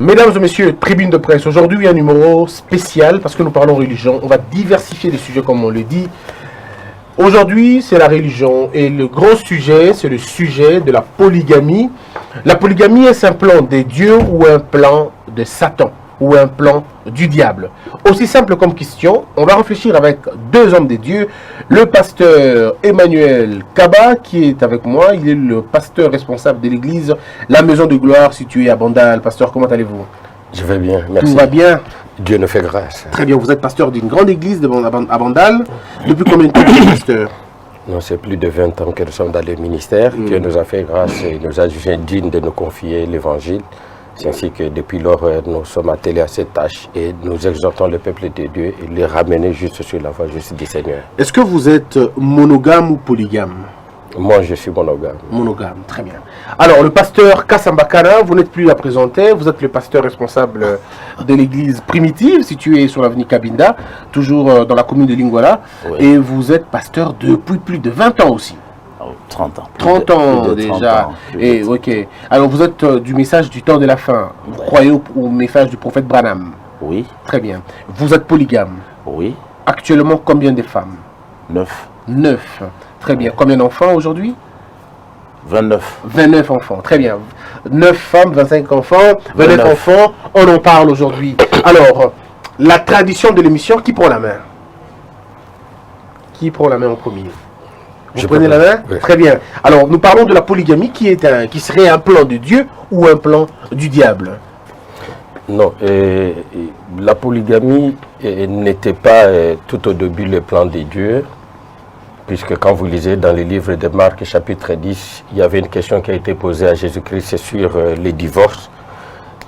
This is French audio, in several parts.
Mesdames et messieurs, tribune de presse, aujourd'hui un numéro spécial parce que nous parlons religion. On va diversifier les sujets comme on le dit. Aujourd'hui, c'est la religion et le gros sujet, c'est le sujet de la polygamie. La polygamie, est-ce un plan des dieux ou un plan de Satan ou un plan du diable? Aussi simple comme question, on va réfléchir avec deux hommes des dieux. Le pasteur Emmanuel Kaba qui est avec moi, il est le pasteur responsable de l'église La Maison de Gloire située à Bandal. Pasteur, comment allez-vous? Je vais bien, merci. Tout va bien? Dieu nous fait grâce. Très bien, vous êtes pasteur d'une grande église à Bandal. Depuis combien de temps vous êtes pasteur? Non, c'est plus de 20 ans que nous sommes dans le ministère. Dieu nous a fait grâce et nous a jugé dignes de nous confier l'évangile. C'est ainsi que depuis lors, nous sommes attelés à cette tâche et nous exhortons le peuple de Dieu et les ramener juste sur la voie juste du Seigneur. Est-ce que vous êtes monogame ou polygame? Moi, je suis monogame. Monogame, très bien. Alors, le pasteur Kassambakana, vous n'êtes plus à présenter, vous êtes le pasteur responsable de l'église primitive située sur l'avenue Kabinda, toujours dans la commune de Lingwala, oui. Et vous êtes pasteur depuis plus de 20 ans aussi. 30 ans. 30 ans déjà. Et ok. Alors vous êtes du message du temps de la fin. Vous croyez au message du prophète Branham? Oui. Très bien. Vous êtes polygame? Oui. Actuellement, combien de femmes? 9. 9. Très bien. Combien d'enfants aujourd'hui? 29. 29 enfants. Très bien. 9 femmes, 25 enfants, 29 enfants. On en parle aujourd'hui. Alors, la tradition de l'émission, qui prend la main? Qui prend la main en premier? Vous prenez la main? Oui. Très bien. Alors, nous parlons de la polygamie qui serait un plan de Dieu ou un plan du diable? Non, la polygamie n'était pas tout au début le plan de Dieu, puisque quand vous lisez dans le livre de Marc, chapitre 10, il y avait une question qui a été posée à Jésus-Christ sur les divorces.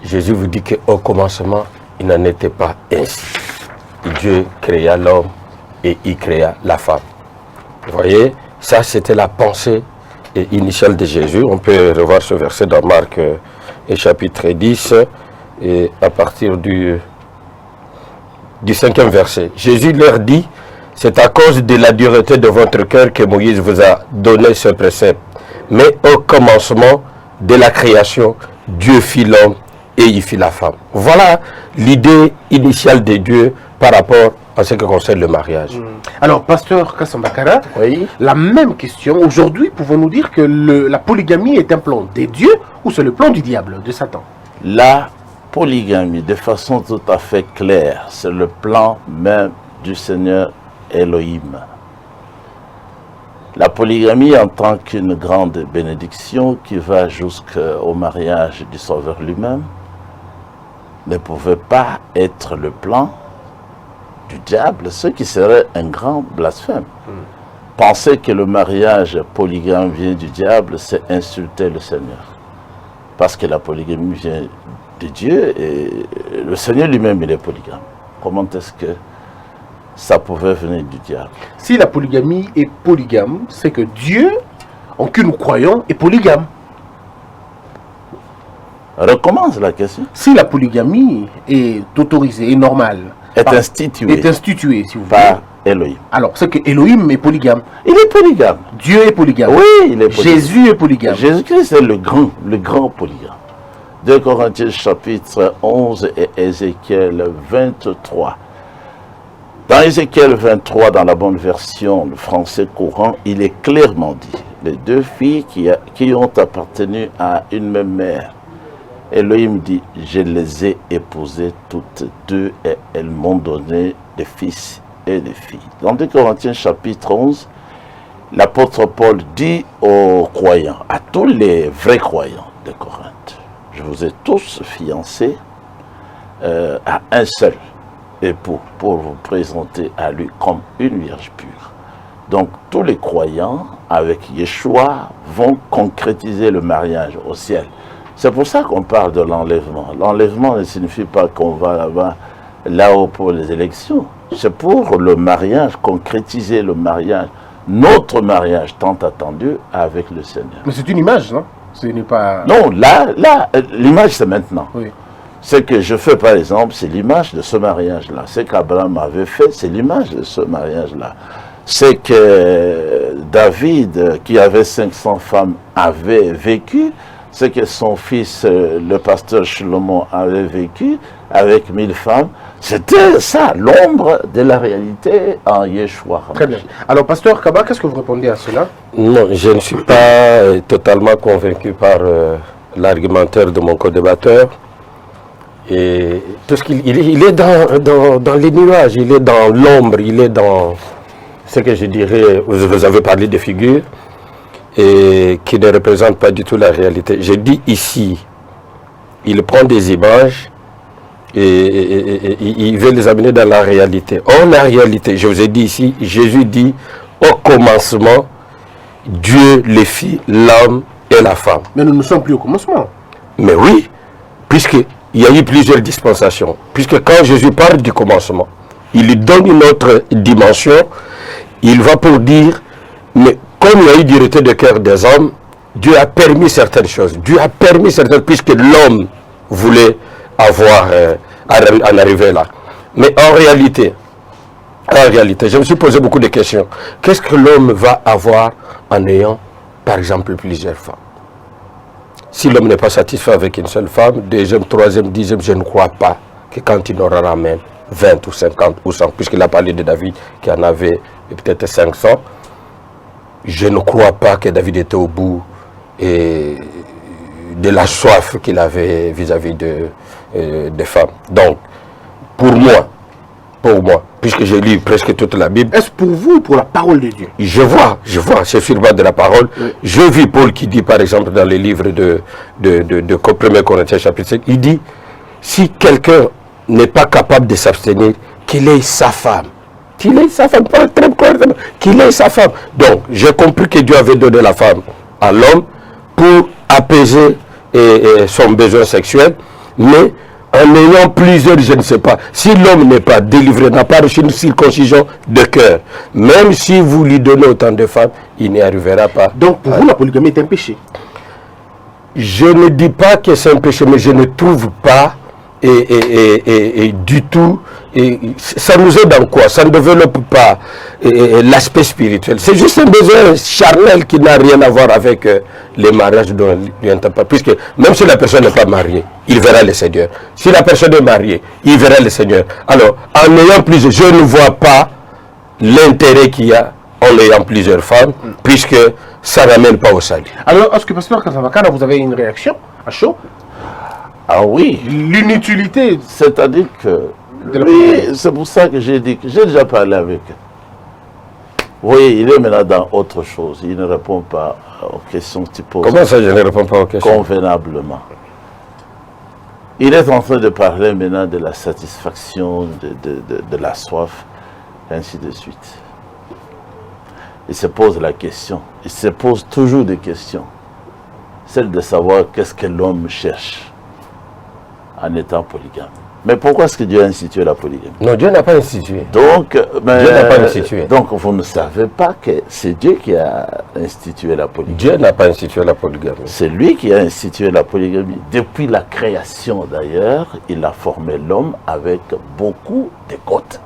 Jésus vous dit qu'au commencement, il n'en était pas ainsi. Dieu créa l'homme et il créa la femme. Vous voyez? Ça, c'était la pensée initiale de Jésus. On peut revoir ce verset dans Marc chapitre 10, et à partir du 5e verset. Jésus leur dit, c'est à cause de la dureté de votre cœur que Moïse vous a donné ce précepte. Mais au commencement de la création, Dieu fit l'homme et il fit la femme. Voilà l'idée initiale de Dieu par rapport à ce qui concerne le mariage. Alors, pasteur Kassambakara, oui. La même question. Aujourd'hui, pouvons-nous dire que la polygamie est un plan des dieux ou c'est le plan du diable, de Satan? La polygamie, de façon tout à fait claire, c'est le plan même du Seigneur Elohim. La polygamie en tant qu'une grande bénédiction qui va jusqu'au mariage du Sauveur lui-même ne pouvait pas être le plan du diable, ce qui serait un grand blasphème. Penser que le mariage polygame vient du diable, c'est insulter le Seigneur. Parce que la polygamie vient de Dieu et le Seigneur lui-même, il est polygame. Comment est-ce que ça pouvait venir du diable? Si la polygamie est polygame, c'est que Dieu, en qui nous croyons, est polygame. Recommence la question. Si la polygamie est autorisée, est normale, est instituée, si vous voulez, par Elohim. Alors, c'est que Elohim est polygame. Il est polygame. Dieu est polygame. Oui, il est polygame. Jésus est polygame. Jésus-Christ est le grand polygame. 2 Corinthiens chapitre 11 et Ézéchiel 23. Dans Ézéchiel 23, dans la bonne version, le français courant, il est clairement dit, les deux filles qui ont appartenu à une même mère, Elohim dit, je les ai épousées toutes deux et elles m'ont donné des fils et des filles. Dans 2 Corinthiens chapitre 11, l'apôtre Paul dit aux croyants, à tous les vrais croyants de Corinthe, je vous ai tous fiancés à un seul époux pour vous présenter à lui comme une vierge pure. Donc tous les croyants avec Yeshua vont concrétiser le mariage au ciel. C'est pour ça qu'on parle de l'enlèvement. L'enlèvement ne signifie pas qu'on va là-haut pour les élections. C'est pour le mariage, concrétiser le mariage, notre mariage tant attendu avec le Seigneur. Mais c'est une image, non? Ce n'est pas... Non, là l'image c'est maintenant. Oui. Ce que je fais par exemple, c'est l'image de ce mariage-là. Ce qu'Abraham avait fait, c'est l'image de ce mariage-là. Ce que David, qui avait 500 femmes, avait vécu, ce que son fils, le pasteur Shlomo, avait vécu avec 1000 femmes. C'était ça, l'ombre de la réalité en Yeshua. Très bien. Alors, pasteur Kaba, qu'est-ce que vous répondez à cela? Non, je ne suis pas totalement convaincu par l'argumentaire de mon co-débatteur. Et tout ce il est dans les nuages, il est dans l'ombre, il est dans ce que je dirais, vous avez parlé de figures, et qui ne représentent pas du tout la réalité. Je dis ici, il prend des images et il veut les amener dans la réalité. Or, la réalité, je vous ai dit ici, Jésus dit, au commencement, Dieu les fit l'homme et la femme. Mais nous ne sommes plus au commencement. Mais oui, puisqu'il y a eu plusieurs dispensations. Puisque quand Jésus parle du commencement, il lui donne une autre dimension. Il va pour dire, mais comme il y a eu du retrait de cœur des hommes, Dieu a permis certaines choses. Dieu a permis certaines, puisque l'homme voulait avoir, en arriver là. Mais en réalité, je me suis posé beaucoup de questions. Qu'est-ce que l'homme va avoir en ayant, par exemple, plusieurs femmes? Si l'homme n'est pas satisfait avec une seule femme, deuxième, troisième, dixième, je ne crois pas que quand il aura même 20 ou 50 ou 100, puisqu'il a parlé de David qui en avait peut-être 500, je ne crois pas que David était au bout de la soif qu'il avait vis-à-vis des femmes. Donc, pour moi, puisque j'ai lu presque toute la Bible. Est-ce pour vous ou pour la parole de Dieu? Je vois, c'est sur base de la parole. Oui. Je vis Paul qui dit, par exemple, dans les livres de 1 Corinthiens chapitre 5, il dit, si quelqu'un n'est pas capable de s'abstenir, qu'il ait sa femme. Qu'il ait sa femme, pas très correctement, qu'il ait sa femme. Donc, j'ai compris que Dieu avait donné la femme à l'homme pour apaiser son besoin sexuel, mais en ayant plusieurs, je ne sais pas, si l'homme n'est pas délivré, n'a pas reçu une circoncision de cœur, même si vous lui donnez autant de femmes, il n'y arrivera pas. Donc pour vous, la polygamie est un péché? Je ne dis pas que c'est un péché, mais je ne trouve pas du tout, ça nous aide dans quoi? Ça ne développe pas l'aspect spirituel. C'est juste un besoin charnel qui n'a rien à voir avec les mariages dont il n'entend pas. Puisque même si la personne n'est pas mariée, il verra le Seigneur. Si la personne est mariée, il verra le Seigneur. Alors, en ayant plusieurs, je ne vois pas l'intérêt qu'il y a en ayant plusieurs femmes, puisque ça n'amène pas au salut. Alors, est-ce que pasteur Kasavakana, vous avez une réaction à chaud? Ah oui. L'inutilité. C'est-à-dire que, oui, c'est pour ça que j'ai dit que j'ai déjà parlé avec eux. Vous voyez, il est maintenant dans autre chose. Il ne répond pas aux questions que tu poses. Comment ça, je ne réponds pas aux questions? Convenablement. Il est en train de parler maintenant de la satisfaction, de la soif, et ainsi de suite. Il se pose la question. Il se pose toujours des questions. Celle de savoir qu'est-ce que l'homme cherche en étant polygame. Mais pourquoi est-ce que Dieu a institué la polygamie? Non, Dieu n'a pas institué. Donc, Dieu n'a pas institué. Donc, vous ne savez pas que c'est Dieu qui a institué la polygamie. Dieu n'a pas institué la polygamie. C'est lui qui a institué la polygamie. Depuis la création d'ailleurs, il a formé l'homme avec beaucoup de côtes.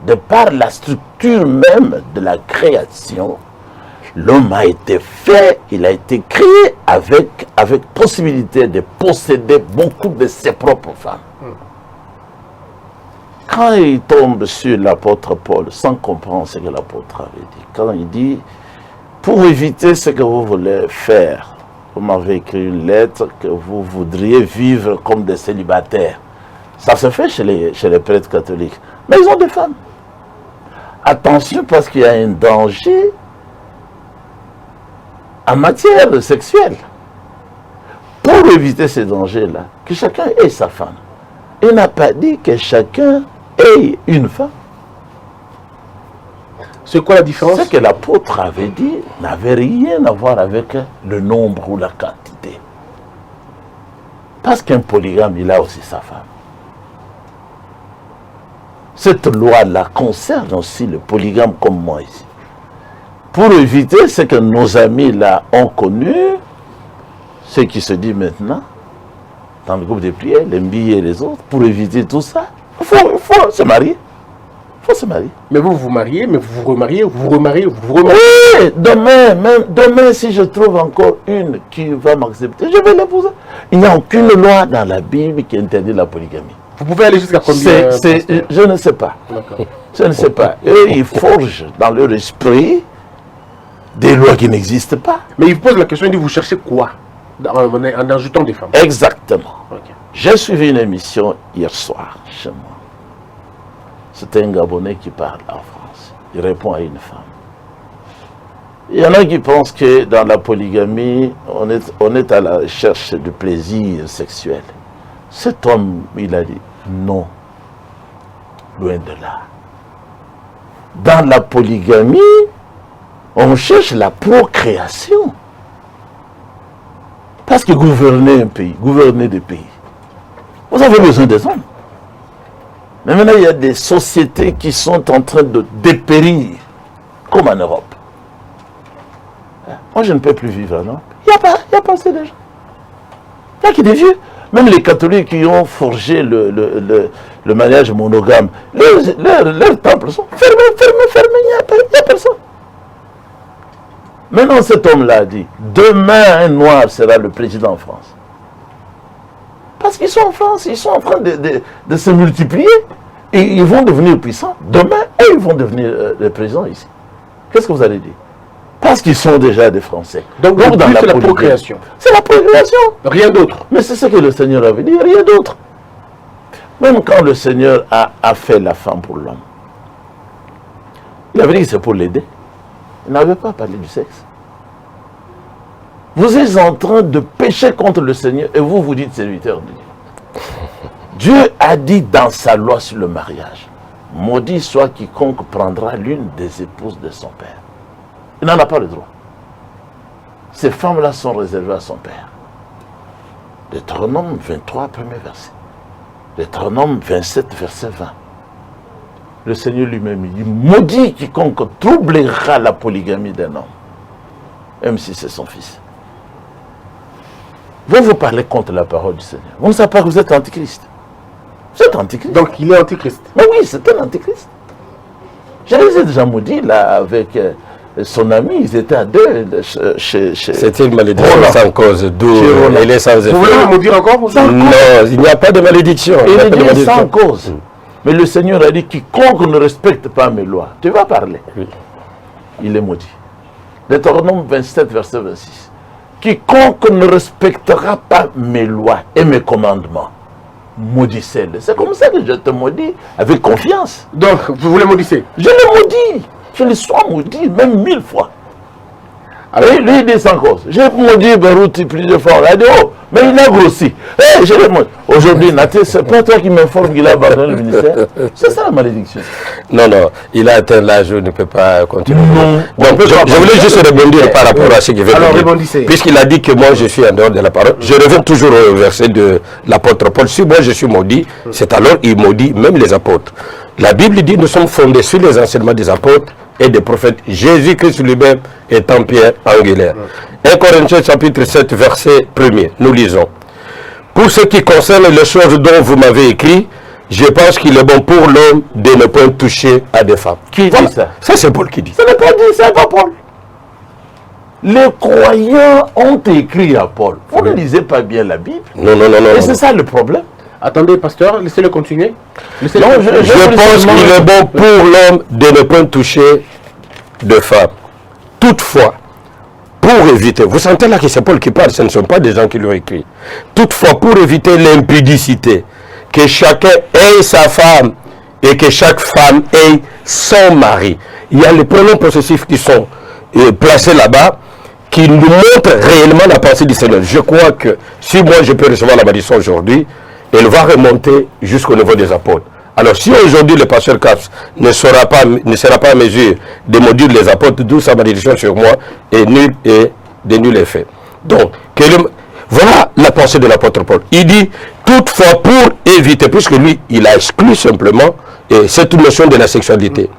De par la structure même de la création, l'homme a été fait, il a été créé avec possibilité de posséder beaucoup de ses propres femmes. Quand il tombe sur l'apôtre Paul, sans comprendre ce que l'apôtre avait dit, quand il dit, pour éviter ce que vous voulez faire, vous m'avez écrit une lettre que vous voudriez vivre comme des célibataires. Ça se fait chez les prêtres catholiques. Mais ils ont des femmes. Attention parce qu'il y a un danger en matière sexuelle. Pour éviter ces dangers-là, que chacun ait sa femme. Il n'a pas dit que chacun ait une femme. C'est quoi la différence? Ce que l'apôtre avait dit n'avait rien à voir avec le nombre ou la quantité. Parce qu'un polygame, il a aussi sa femme. Cette loi-là concerne aussi le polygame comme moi ici. Pour éviter ce que nos amis là ont connu, ce qui se dit maintenant, dans le groupe de prière, les Mbi et les autres, pour éviter tout ça, il faut se marier. Il faut se marier. Mais vous vous mariez, mais vous vous remariez, vous vous remariez, vous vous remariez. Oui, demain, si je trouve encore une qui va m'accepter, je vais l'épouser. Il n'y a aucune loi dans la Bible qui interdit la polygamie. Vous pouvez aller jusqu'à combien? Je ne sais pas. Je ne sais pas. Eux, ils forgent dans leur esprit des lois qui n'existent pas. Mais il vous pose la question, il dit, vous cherchez quoi en ajoutant des femmes? Exactement. Okay. J'ai suivi une émission hier soir chez moi. C'était un Gabonais qui parle en France. Il répond à une femme. Il y en a qui pensent que dans la polygamie, on est à la recherche de plaisir sexuel. Cet homme, il a dit, non, loin de là. Dans la polygamie, on cherche la procréation. Parce que gouverner un pays, gouverner des pays, vous avez besoin des hommes. Mais maintenant, il y a des sociétés qui sont en train de dépérir, comme en Europe. Moi, je ne peux plus vivre, non? Il n'y a pas assez de gens. Il n'y a que des vieux. Même les catholiques qui ont forgé le mariage monogame, leurs temples sont fermés, il n'y a personne. Maintenant, cet homme-là a dit, demain, un noir sera le président en France. Parce qu'ils sont en France, ils sont en train de se multiplier. Et ils vont devenir puissants. Demain, ils vont devenir les présidents ici. Qu'est-ce que vous allez dire? Parce qu'ils sont déjà des Français. Donc dans la procréation. C'est la procréation. Rien d'autre. Mais c'est ce que le Seigneur avait dit, rien d'autre. Même quand le Seigneur a fait la femme pour l'homme, il avait dit que c'est pour l'aider. Il n'avait pas parlé du sexe. Vous êtes en train de pécher contre le Seigneur et vous dites serviteur de Dieu. Dieu a dit dans sa loi sur le mariage, maudit soit quiconque prendra l'une des épouses de son père. Il n'en a pas le droit. Ces femmes-là sont réservées à son père. Deutéronome 23, premier verset. Deutéronome 27, verset 20. Le Seigneur lui-même dit, maudit quiconque troublera la polygamie d'un homme, même si c'est son fils. Vous parlez contre la parole du Seigneur. Vous ne savez pas que vous êtes antichrist. Vous êtes antichrist. Donc il est antichrist. Mais oui, c'est un antichrist. Je les ai déjà maudits là avec son ami, ils étaient à deux chez c'était une malédiction sans cause, d'où elle est sans effet. Vous voulez me maudire encore? Non, il n'y a pas de malédiction. Il est sans cause. Mais le Seigneur a dit, quiconque ne respecte pas mes lois, tu vas parler. Oui. Il est maudit. Deutéronome 27, verset 26. Quiconque ne respectera pas mes lois et mes commandements, maudissez-le. C'est comme ça que je te maudis, avec confiance. Donc, vous voulez maudisser? Je le maudis. Je le sois maudit, même 1000 fois. Alors, lui, il dit sans cause. J'ai maudit Berouti plusieurs fois. Il a dit, oh, mais il a grossi. Hey, je l'ai maudit. Aujourd'hui, Nathé, c'est pas toi qui m'informe qu'il a abandonné le ministère. C'est ça la malédiction. Non, il a atteint l'âge où il ne peut pas continuer. Non. Donc, je voulais juste rebondir par rapport à ce qu'il vient de dire. Puisqu'il a dit que moi, je suis en dehors de la parole, je reviens toujours au verset de l'apôtre Paul. Si moi, je suis maudit, c'est alors il maudit même les apôtres. La Bible dit, nous sommes fondés sur les enseignements des apôtres et des prophètes. Jésus-Christ lui-même étant pierre angulaire. 1 Corinthiens chapitre 7, verset 1er. Nous lisons. Pour ce qui concerne les choses dont vous m'avez écrit, je pense qu'il est bon pour l'homme de ne pas toucher à des femmes. Qui dit ça? Ça, c'est Paul qui dit. Ce n'est pas dit, c'est pas Paul. Les croyants ont écrit à Paul. Vous ne lisez pas bien la Bible. Non. Et c'est ça le problème. Attendez, pasteur, laissez-le continuer. Je pense qu'il est bon pour l'homme de ne pas toucher de femmes. Toutefois, pour éviter, vous sentez là que c'est Paul qui parle, ce ne sont pas des gens qui l'ont écrit. Toutefois, pour éviter l'impudicité, que chacun ait sa femme et que chaque femme ait son mari. Il y a les pronoms possessifs qui sont placés là-bas, qui nous montrent réellement la pensée du Seigneur. Je crois que si moi je peux recevoir la malédiction aujourd'hui, elle va remonter jusqu'au niveau des apôtres. Alors si aujourd'hui le pasteur Caps ne sera pas en mesure de maudire les apôtres, d'où sa malédiction sur moi est nulle et de nul effet. Donc, voilà la pensée de l'apôtre Paul. Il dit, toutefois pour éviter, puisque lui, il a exclu simplement cette notion de la sexualité,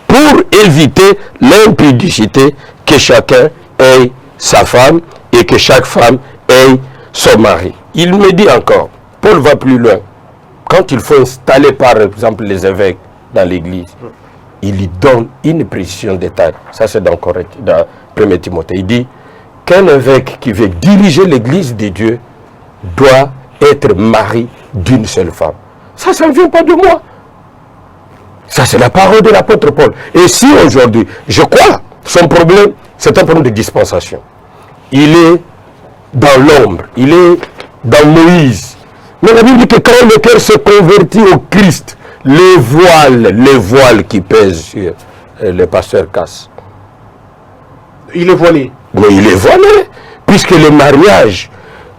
pour éviter l'impudicité, que chacun ait sa femme et que chaque femme ait son mari. Il me dit encore, Paul va plus loin. Quand il faut installer par exemple les évêques dans l'église, il lui donne une précision détail. Ça, c'est dans 1 Timothée. Il dit qu'un évêque qui veut diriger l'église de Dieu doit être marié d'une seule femme. Ça ne vient pas de moi. Ça, c'est la parole de l'apôtre Paul. Et si aujourd'hui, je crois, son problème, c'est un problème de dispensation. Il est dans l'ombre, il est dans Moïse. Mais la Bible dit que quand le cœur se convertit au Christ, les voiles qui pèsent sur les pasteurs cassent. Il est voilé. Mais il est voilé, puisque le mariage,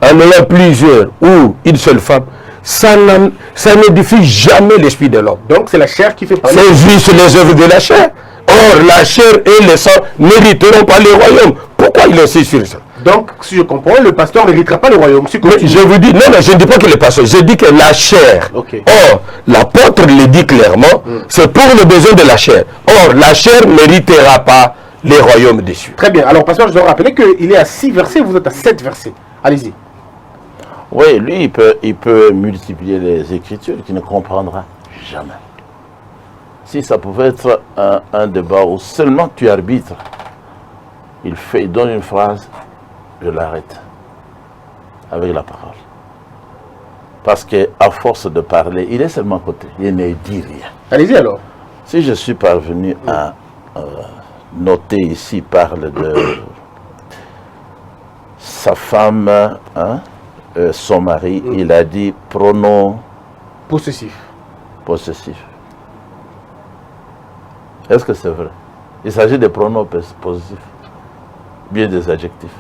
en ayant plusieurs ou une seule femme, ça n'édifie jamais l'esprit de l'homme. Donc c'est la chair qui fait parler. C'est juste les œuvres de la chair. Or, la chair et le sang n'hériteront pas le royaume. Pourquoi il insiste sur ça? Donc, si je comprends, le pasteur n'héritera pas le royaume. Mais je vous dis, non, je ne dis pas que le pasteur, je dis que la chair. Okay. Or, l'apôtre le dit clairement, c'est pour le besoin de la chair. Or, la chair n'héritera pas les royaumes des cieux. Très bien. Alors, pasteur, je dois rappeler qu'il est à 6 versets, vous êtes à 7 versets. Allez-y. Oui, lui, il peut multiplier les Écritures qu'il ne comprendra jamais. Si ça pouvait être un débat où seulement tu arbitres, il donne une phrase, je l'arrête avec la parole. Parce qu'à force de parler, il est seulement à côté, il ne dit rien. Allez-y alors. Si je suis parvenu à noter ici, il parle de sa femme, son mari, il a dit pronom possessif. Est-ce que c'est vrai? Il s'agit de pronoms positifs, bien des adjectifs.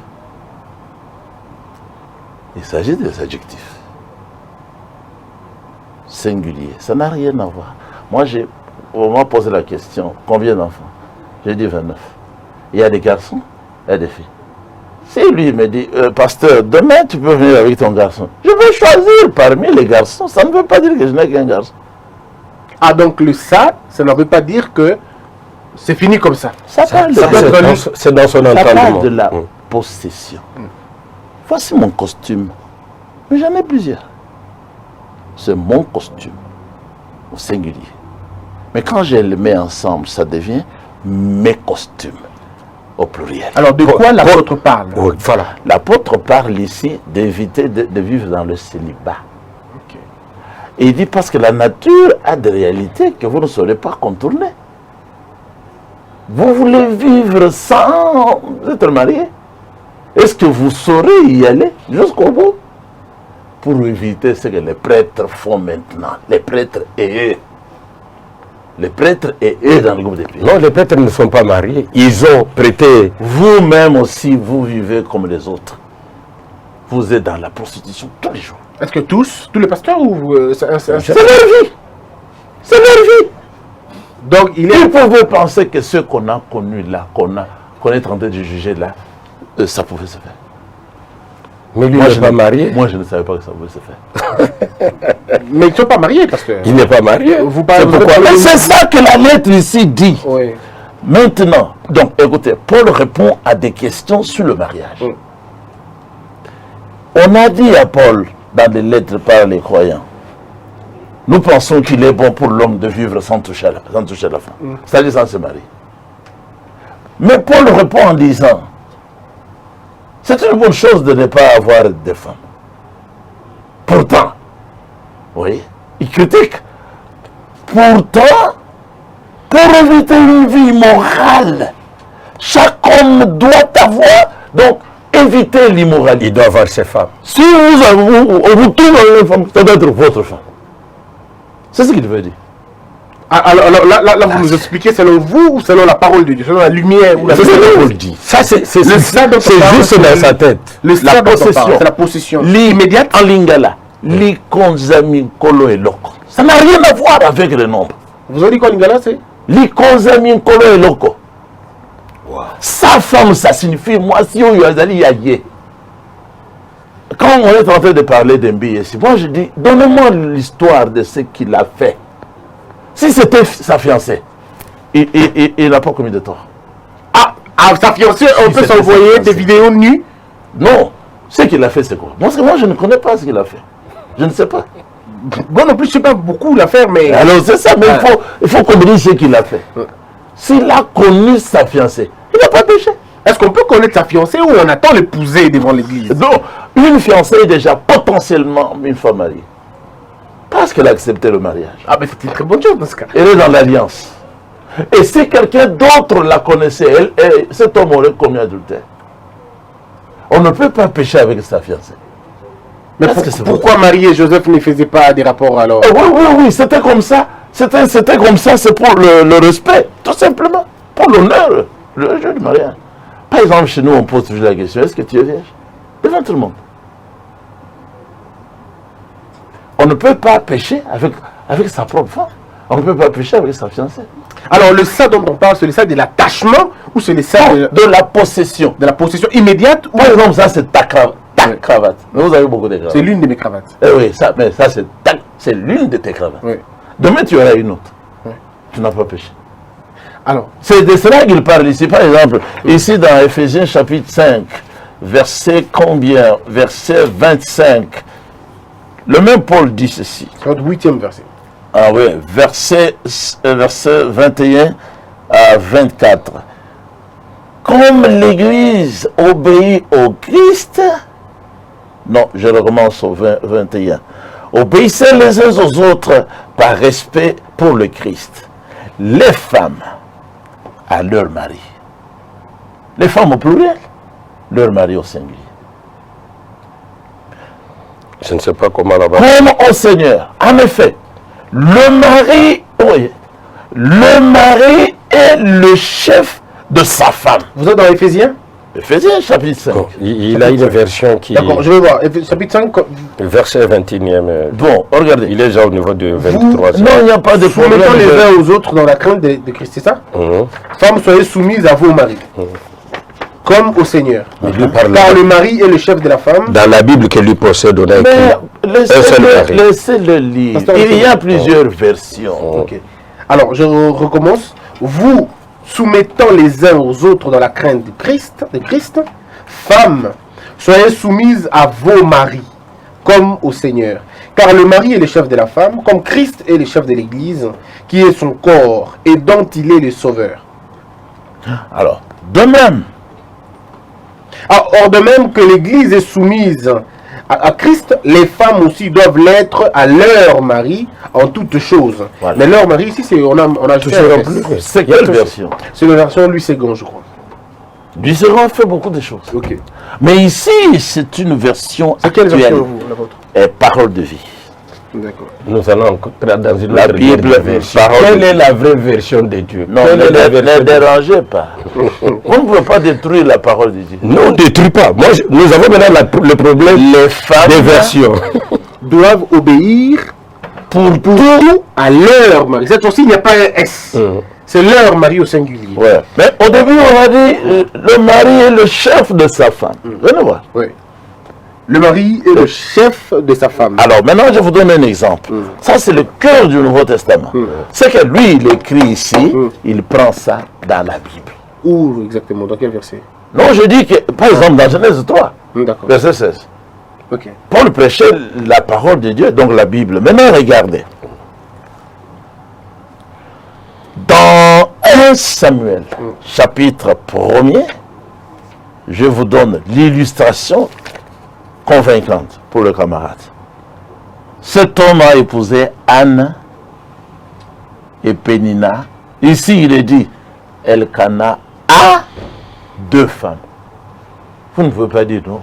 Il s'agit des adjectifs singuliers. Ça n'a rien à voir. Moi, on m'a posé la question, combien d'enfants? J'ai dit 29. Il y a des garçons, il y a des filles. Si lui me dit, pasteur, demain tu peux venir avec ton garçon, je vais choisir parmi les garçons. Ça ne veut pas dire que je n'ai qu'un garçon. Ah, donc ça ne veut pas dire que c'est fini comme ça. C'est dans son entendement. Ça parle de la possession. Voici mon costume. Mais j'en ai plusieurs. C'est mon costume, au singulier. Mais quand je les mets ensemble, ça devient mes costumes, au pluriel. Alors, de quoi l'apôtre parle? Oui, voilà. L'apôtre parle ici d'éviter de vivre dans le célibat. Okay. Et il dit parce que la nature a des réalités que vous ne saurez pas contourner. Vous voulez vivre sans être marié? Est-ce que vous saurez y aller jusqu'au bout? Pour éviter ce que les prêtres font maintenant. Les prêtres et eux. Les prêtres et eux dans le groupe des pays. Non, les prêtres ne sont pas mariés. Ils ont prêté. Vous-même aussi, vous vivez comme les autres. Vous êtes dans la prostitution tous les jours. Est-ce que tous les pasteurs ou c'est leur vie. C'est leur vie. Donc, il pouvait penser que ce qu'on a connu là, qu'on est en train de juger là, ça pouvait se faire. Mais lui, il n'est pas marié. Moi, je ne savais pas que ça pouvait se faire. Mais ils ne sont pas mariés parce que... Il n'est pas marié. C'est ça que la lettre ici dit. Oui. Maintenant, donc, écoutez, Paul répond à des questions sur le mariage. On a dit à Paul, dans des lettres par les croyants, nous pensons qu'il est bon pour l'homme de vivre sans toucher à la femme, c'est-à-dire sans se marier. Mais Paul répond en disant, c'est une bonne chose de ne pas avoir de femmes. Pourtant, oui, il critique. Pourtant, pour éviter une vie morale, chaque homme doit avoir, donc, éviter l'immoralité. Il doit avoir ses femmes. Si vous trouvez une femme, ça doit être votre femme. C'est ce qu'il veut dire. Alors là, vous nous expliquez selon vous ou selon la parole de Dieu, selon la lumière ou la c'est ce que Paul dit. Ça, c'est juste dans sa tête. La possession. C'est la possession immédiate. En lingala, l'ikonzami kolo et loko. Ça n'a rien à voir avec le nombre. Vous avez dit quoi, lingala, c'est l'ikonzami kolo et loko. Sa femme, ça signifie moi si on y a yaye. Quand on est en train de parler d'Mbi ici, moi je dis, donnez-moi l'histoire de ce qu'il a fait. Si c'était sa fiancée, il n'a pas commis de tort. Ah, sa fiancée, on peut s'envoyer des vidéos nues? Non, ce qu'il a fait, c'est quoi? Moi, je ne connais pas ce qu'il a fait. Je ne sais pas. Moi non plus, je ne sais pas beaucoup l'affaire, mais... Alors c'est ça, mais il faut qu'on me dise ce qu'il a fait. S'il a connu sa fiancée, il n'a pas péché. Est-ce qu'on peut connaître sa fiancée ou on attend l'épouser devant l'église? Donc, une fiancée est déjà potentiellement une femme mariée. Parce qu'elle a accepté le mariage. Ah, mais c'est une très bonne chose dans ce cas. Elle est dans l'alliance. Et si quelqu'un d'autre la connaissait, cet homme aurait commis adultère. On ne peut pas pécher avec sa fiancée. Mais pourquoi Marie et Joseph ne faisaient pas des rapports alors? Oui, c'était comme ça. C'était comme ça, c'est pour le respect, tout simplement. Pour l'honneur, le jeu du mariage. Par exemple, chez nous, on pose toujours la question, est-ce que tu es vierge? Devant tout le monde. On ne peut pas pécher avec sa propre femme. On ne peut pas pécher avec sa fiancée. Alors, le ça dont on parle, c'est le ça de l'attachement ou c'est le ça de la possession? De la possession immédiate ou... Par exemple, ça, c'est ta cravate. Mais vous avez beaucoup de cravates. C'est l'une de mes cravates. Eh oui, ça c'est l'une de tes cravates. Oui. Demain, tu auras une autre. Oui. Tu n'as pas péché. Alors, c'est de cela qu'il parle ici. Par exemple, ici dans Éphésiens chapitre 5, verset combien? Verset 25. Le même Paul dit ceci. C'est notre 8e verset. Ah oui, verset 21 à 24. Comme l'Église obéit au Christ, non, je recommence au 21. Obéissez les uns aux autres par respect pour le Christ. Les femmes à leur mari. Les femmes au pluriel, leur mari au singulier. Je ne sais pas comment là-bas. Comme au Seigneur. En effet, le mari est le chef de sa femme. Vous êtes dans Éphésiens? Éphésiens chapitre 5. Bon, il a une version qui... D'accord, je vais voir. Chapitre 5... Verset 21e. Bon, regardez. Il est déjà au niveau de 23. Non, il n'y a pas de problème. Soumettons les uns aux autres dans la crainte de Christ, c'est ça? Femmes, soyez soumises à vos maris. Comme au Seigneur. Car le mari est le chef de la femme. Dans la Bible que lui possède, on a écrit laissez-le lire. Il y a plusieurs versions. Okay. Alors, je recommence. Vous soumettant les uns aux autres dans la crainte de Christ, femmes, soyez soumises à vos maris, comme au Seigneur. Car le mari est le chef de la femme, comme Christ est le chef de l'Église, qui est son corps et dont il est le sauveur. Alors, de même. Or, de même que l'Église est soumise à Christ, les femmes aussi doivent l'être à leur mari en toutes choses. Voilà. Mais leur mari ici, on a le c'est quelle version? C'est la version Louis Segond, je crois. Louis Segond fait beaucoup de choses. Ok. Mais ici, c'est une version actuelle. Quelle version la vôtre? Parole de vie. D'accord. Nous allons dans une la Bible version. Quelle est la vraie version de Dieu? Non, ne dérangez pas. On ne peut pas détruire la parole de Dieu. Non, détruis pas. Moi, nous avons maintenant le problème des versions. Doivent obéir pour tout à leur mari. Cette fois-ci, il n'y a pas un S. C'est leur mari au singulier. Ouais. Mais au début, on a dit le mari est le chef de sa femme. Venez voir. Oui. Le mari est le chef de sa femme. Alors maintenant, je vous donne un exemple. Ça, c'est le cœur du Nouveau Testament. C'est que lui, il écrit ici, il prend ça dans la Bible. Où exactement? Dans quel verset? Non, je dis que, par exemple, dans Genèse 3, verset 16. Okay. Paul prêchait la parole de Dieu, donc la Bible. Maintenant, regardez. Dans 1 Samuel, chapitre 1er, je vous donne l'illustration convaincante pour le camarade. Cet homme a épousé Anne et Pénina. Ici, il est dit, Elkana a 2 femmes. Vous ne pouvez pas dire non.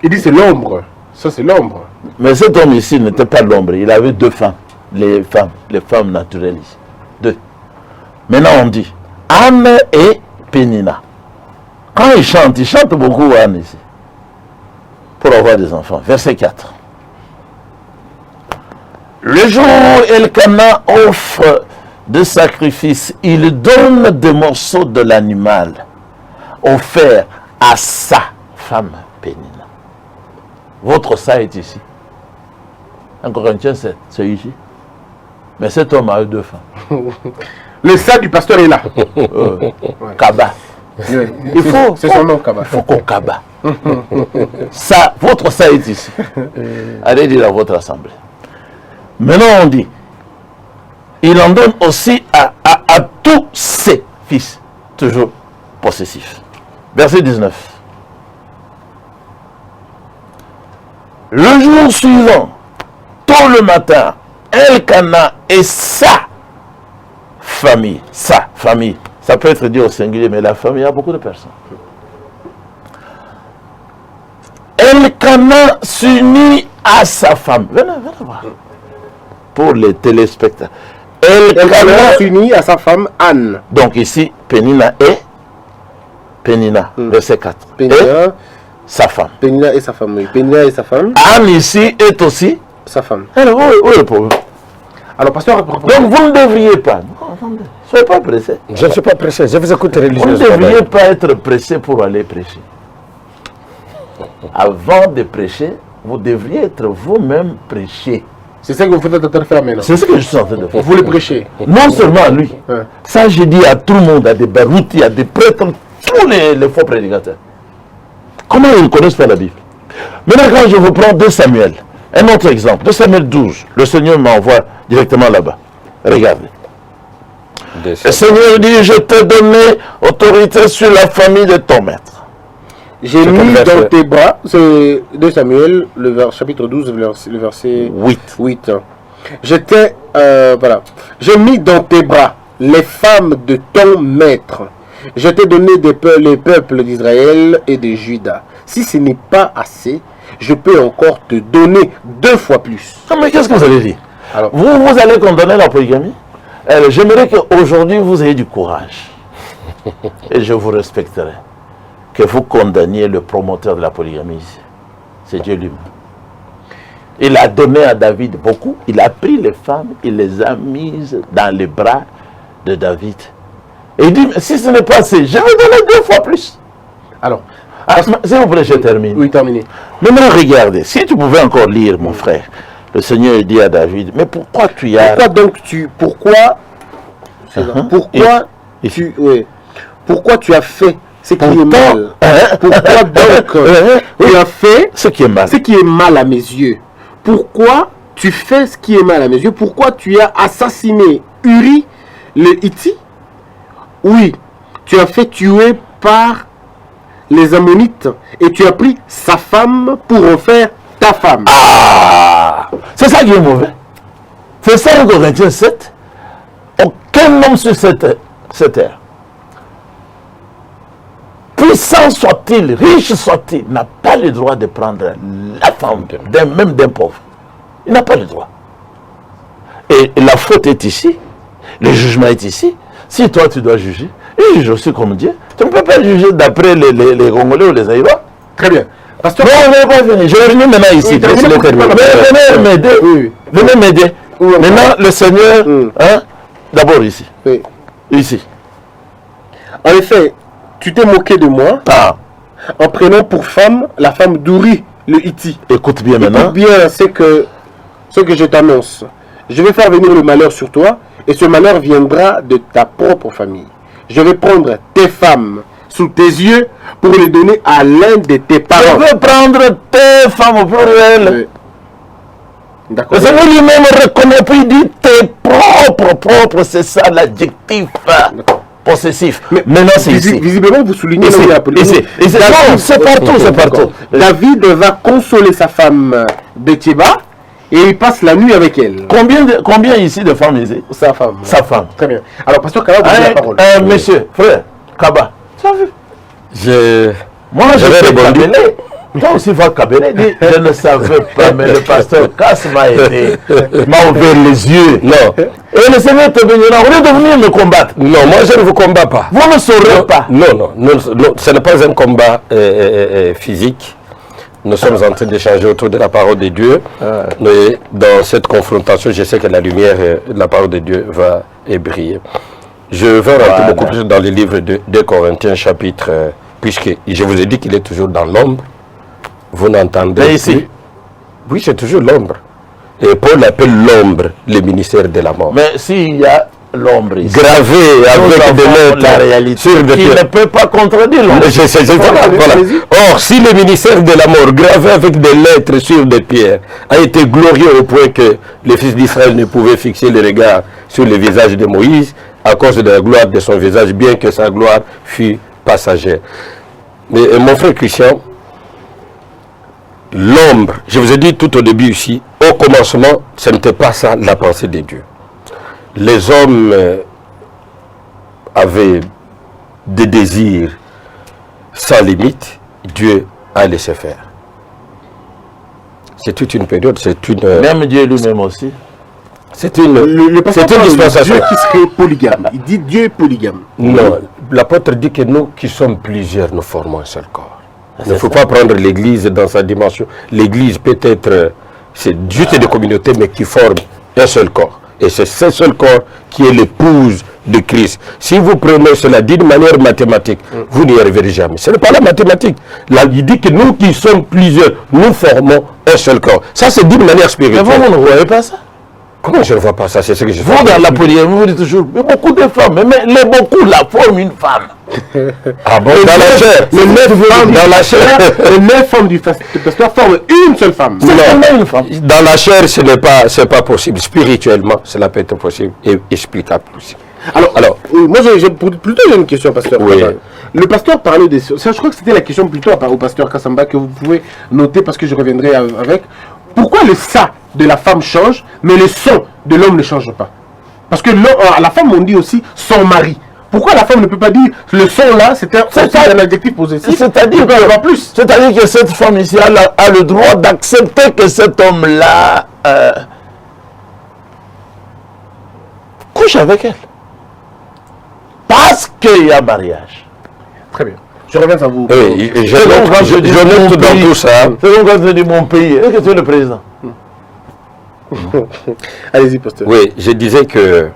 Il dit c'est l'ombre. Ça, c'est l'ombre. Mais cet homme ici n'était pas l'ombre. Il avait 2 femmes. Les femmes naturelles ici. 2. Maintenant, on dit Anne et Pénina. Quand ils chantent beaucoup Anne ici. Pour avoir des enfants. Verset 4. Le jour où Elkana offre de sacrifice, il donne des morceaux de l'animal offert à sa femme Pénina. Votre ça est ici. En Corinthiens 7, c'est ici. Mais cet homme a eu 2 femmes. Le ça du pasteur est là. Kaba. Oui. Il faut, C'est son nom, Kaba. il faut qu'on Kaba. Ça, votre ça est ici. Allez dire à votre assemblée. Maintenant, on dit, il en donne aussi à tous ses fils, toujours possessifs. Verset 19. Le jour suivant, tôt le matin, Elkana et sa famille, ça peut être dit au singulier, mais la famille, il y a beaucoup de personnes. Elkana s'unit à sa femme. Venez voir. Pour les téléspectateurs. Elkana s'unit à sa femme Anne. Donc ici, Pénina, verset 4. Pénina, Et sa femme. Pénina et sa femme, oui. Pénina et sa femme. Anne ici est aussi Sa femme. alors, où est le problème? Alors, pasteur, Donc vous ne devriez pas. Non, attendez, soyez pas pressé. Je ne suis pas pressé, je vous écoute Vous ne religieusement. devriez pas être pressé pour aller prêcher. Avant de prêcher, vous devriez être vous-même prêché. c'est ça que vous faites en train de faire maintenant. C'est ce que je suis en train de faire. Vous le prêchez. Non seulement à lui. Ouais. Ça, j'ai dit à tout le monde, à des baroutis, à des prêtres, tous les faux prédicateurs. Comment ils ne connaissent pas la Bible? Maintenant, quand je vous prends 2 Samuel, un autre exemple, 2 Samuel 12, le Seigneur m'envoie directement là-bas. Regardez. Le Seigneur dit, je t'ai donné autorité sur la famille de ton maître. J'ai C'est mis comme verset. dans tes bras, c'est 2 Samuel, chapitre 12, le verset 8. Voilà. J'ai mis dans tes bras les femmes de ton maître. Je t'ai donné les peuples d'Israël et de Juda. Si ce n'est pas assez, je peux encore te donner 2 fois plus. Non, mais qu'est-ce que vous allez dire? Alors, Vous allez condamner la polygamie? J'aimerais qu'aujourd'hui vous ayez du courage. Et je vous respecterai. Que vous condamniez le promoteur de la polygamie ici. C'est Dieu lui-même. Il a donné à David beaucoup. Il a pris les femmes, il les a mises dans les bras de David. Et il dit, si ce n'est pas assez, je vais donner 2 fois plus. alors, S'il vous plaît, je termine. oui, terminé. Maintenant, regardez, si tu pouvais encore lire, mon frère, le Seigneur dit à David, mais pourquoi tu as... Pourquoi tu as fait ce qui est Pourtant, mal? Pourquoi donc tu as fait ce qui est mal. ce qui est mal à mes yeux? Pourquoi tu fais ce qui est mal à mes yeux? Pourquoi tu as assassiné Uri le Hitti? Oui, tu as fait tuer par les Ammonites et tu as pris sa femme pour en faire ta femme. Ah, c'est ça qui est mauvais. C'est ça le Corinthiens 7. Aucun homme sur cette terre, puissant soit-il, riche soit-il, n'a pas le droit de prendre la femme même d'un pauvre. Il n'a pas le droit. Et la faute est ici. Le jugement est ici. Si toi tu dois juger, il juge aussi comme Dieu. Tu ne peux pas juger d'après les Congolais ou les Aïrois. Très bien. Pasteur, Non, on n'est pas fini. Je vais venir maintenant ici. Oui, terminez pour Venez m'aider. Oui. Venez m'aider. Oui, oui. Maintenant, le Seigneur, hein, d'abord ici. oui. Ici. En effet, tu t'es moqué de moi Ah, en prenant pour femme la femme d'Uri le Hitti. écoute bien maintenant. Écoute bien ce que je t'annonce. Je vais faire venir le malheur sur toi, et ce malheur viendra de ta propre famille. Je vais prendre tes femmes sous tes yeux pour les donner à l'un de tes Je parents. veux prendre tes femmes au pluriel. Oui. D'accord. Le Seigneur lui-même reconnaît, puis il dit tes propres, c'est ça l'adjectif possessif. Maintenant, c'est ici. Visiblement, vous soulignez Ici, là où il y a polémique. ici. Non, c'est partout, c'est partout. David va consoler sa femme Betsheba et il passe la nuit avec elle. Combien ici de femmes ici? Sa femme. Sa femme. Très bien. Alors, pasteur Kaba, vous avez la parole. Monsieur, frère, Kaba, tu as vu? Moi, je J'avais vais répondu. Kabélé. Toi aussi, va Kabélé. Dis, je ne savais pas, mais le pasteur Kass m'a aidé. Il m'a ouvert les yeux. Non, Et le Seigneur te bénira. Au lieu de venir me combattre, non, moi je ne vous combats pas. vous ne saurez pas. Non, ce n'est pas un combat physique. Nous sommes en train d'échanger autour de la parole de Dieu. Mais dans cette confrontation, je sais que la lumière de la parole de Dieu va briller. Je vais rentrer beaucoup plus dans les livres de 2 Corinthiens chapitre, puisque je vous ai dit qu'il est toujours dans l'ombre. Vous n'entendez Mais ici. plus. Oui, c'est toujours l'ombre. Et Paul appelle l'ombre le ministère de la mort. Mais s'il y a l'ombre ici. Gravé avec des lettres la réalité sur des qui pierres. ne peut pas contredire l'ombre. Voilà. Or, si le ministère de la mort, gravé avec des lettres sur des pierres, a été glorieux au point que les fils d'Israël ne pouvaient fixer le regard sur le visage de Moïse à cause de la gloire de son visage, bien que sa gloire fût passagère. Mais mon frère Christian, l'ombre, je vous ai dit tout au début ici, au commencement, ce n'était pas ça la pensée de Dieu. Les hommes avaient des désirs sans limite, Dieu a laissé faire. C'est toute une période, c'est une... Même Dieu lui-même aussi. C'est une dispensation. Dieu qui serait polygame. Il dit Dieu est polygame. Non, l'apôtre dit que nous qui sommes plusieurs, nous formons un seul corps. Il ne faut pas prendre l'Église dans sa dimension. L'Église peut être, c'est juste des communautés, mais qui forment un seul corps. Et c'est ce seul corps qui est l'épouse de Christ. Si vous prenez cela d'une manière mathématique, vous n'y arriverez jamais. Ce n'est pas la mathématique. Là, il dit que nous qui sommes plusieurs, nous formons un seul corps. Ça, c'est d'une manière spirituelle. Mais vous ne voyez pas ça? Comment je ne vois pas ça? C'est ce que je Vous, dans la polygamie, vous dites toujours, mais beaucoup de femmes, mais les beaucoup la forment une femme. Ah bon? Dans la chair. Les 9 femmes dans la chair, les 9 femmes du pasteur forment une seule femme. Non, une femme. Dans la chair, ce n'est pas possible. Spirituellement, cela peut être possible et explicable aussi. Alors moi j'ai plutôt une question, pasteur. Oui. Le pasteur parlait de ça. Je crois que c'était la question plutôt au pasteur Kassamba que vous pouvez noter parce que je reviendrai avec. Pourquoi le ça de la femme change, mais le son de l'homme ne change pas? Parce que la femme, on dit aussi son mari. Pourquoi la femme ne peut pas dire le son là, c'est un adjectif possessif? C'est-à-dire que cette femme ici a le droit d'accepter que cet homme-là couche avec elle. Parce qu'il y a mariage. Très bien. Je reviens à vous. Oui, je note dans tout ça. C'est donc quand je dis mon pays. Est-ce que tu es le président? Allez-y, pasteur. Oui, je disais que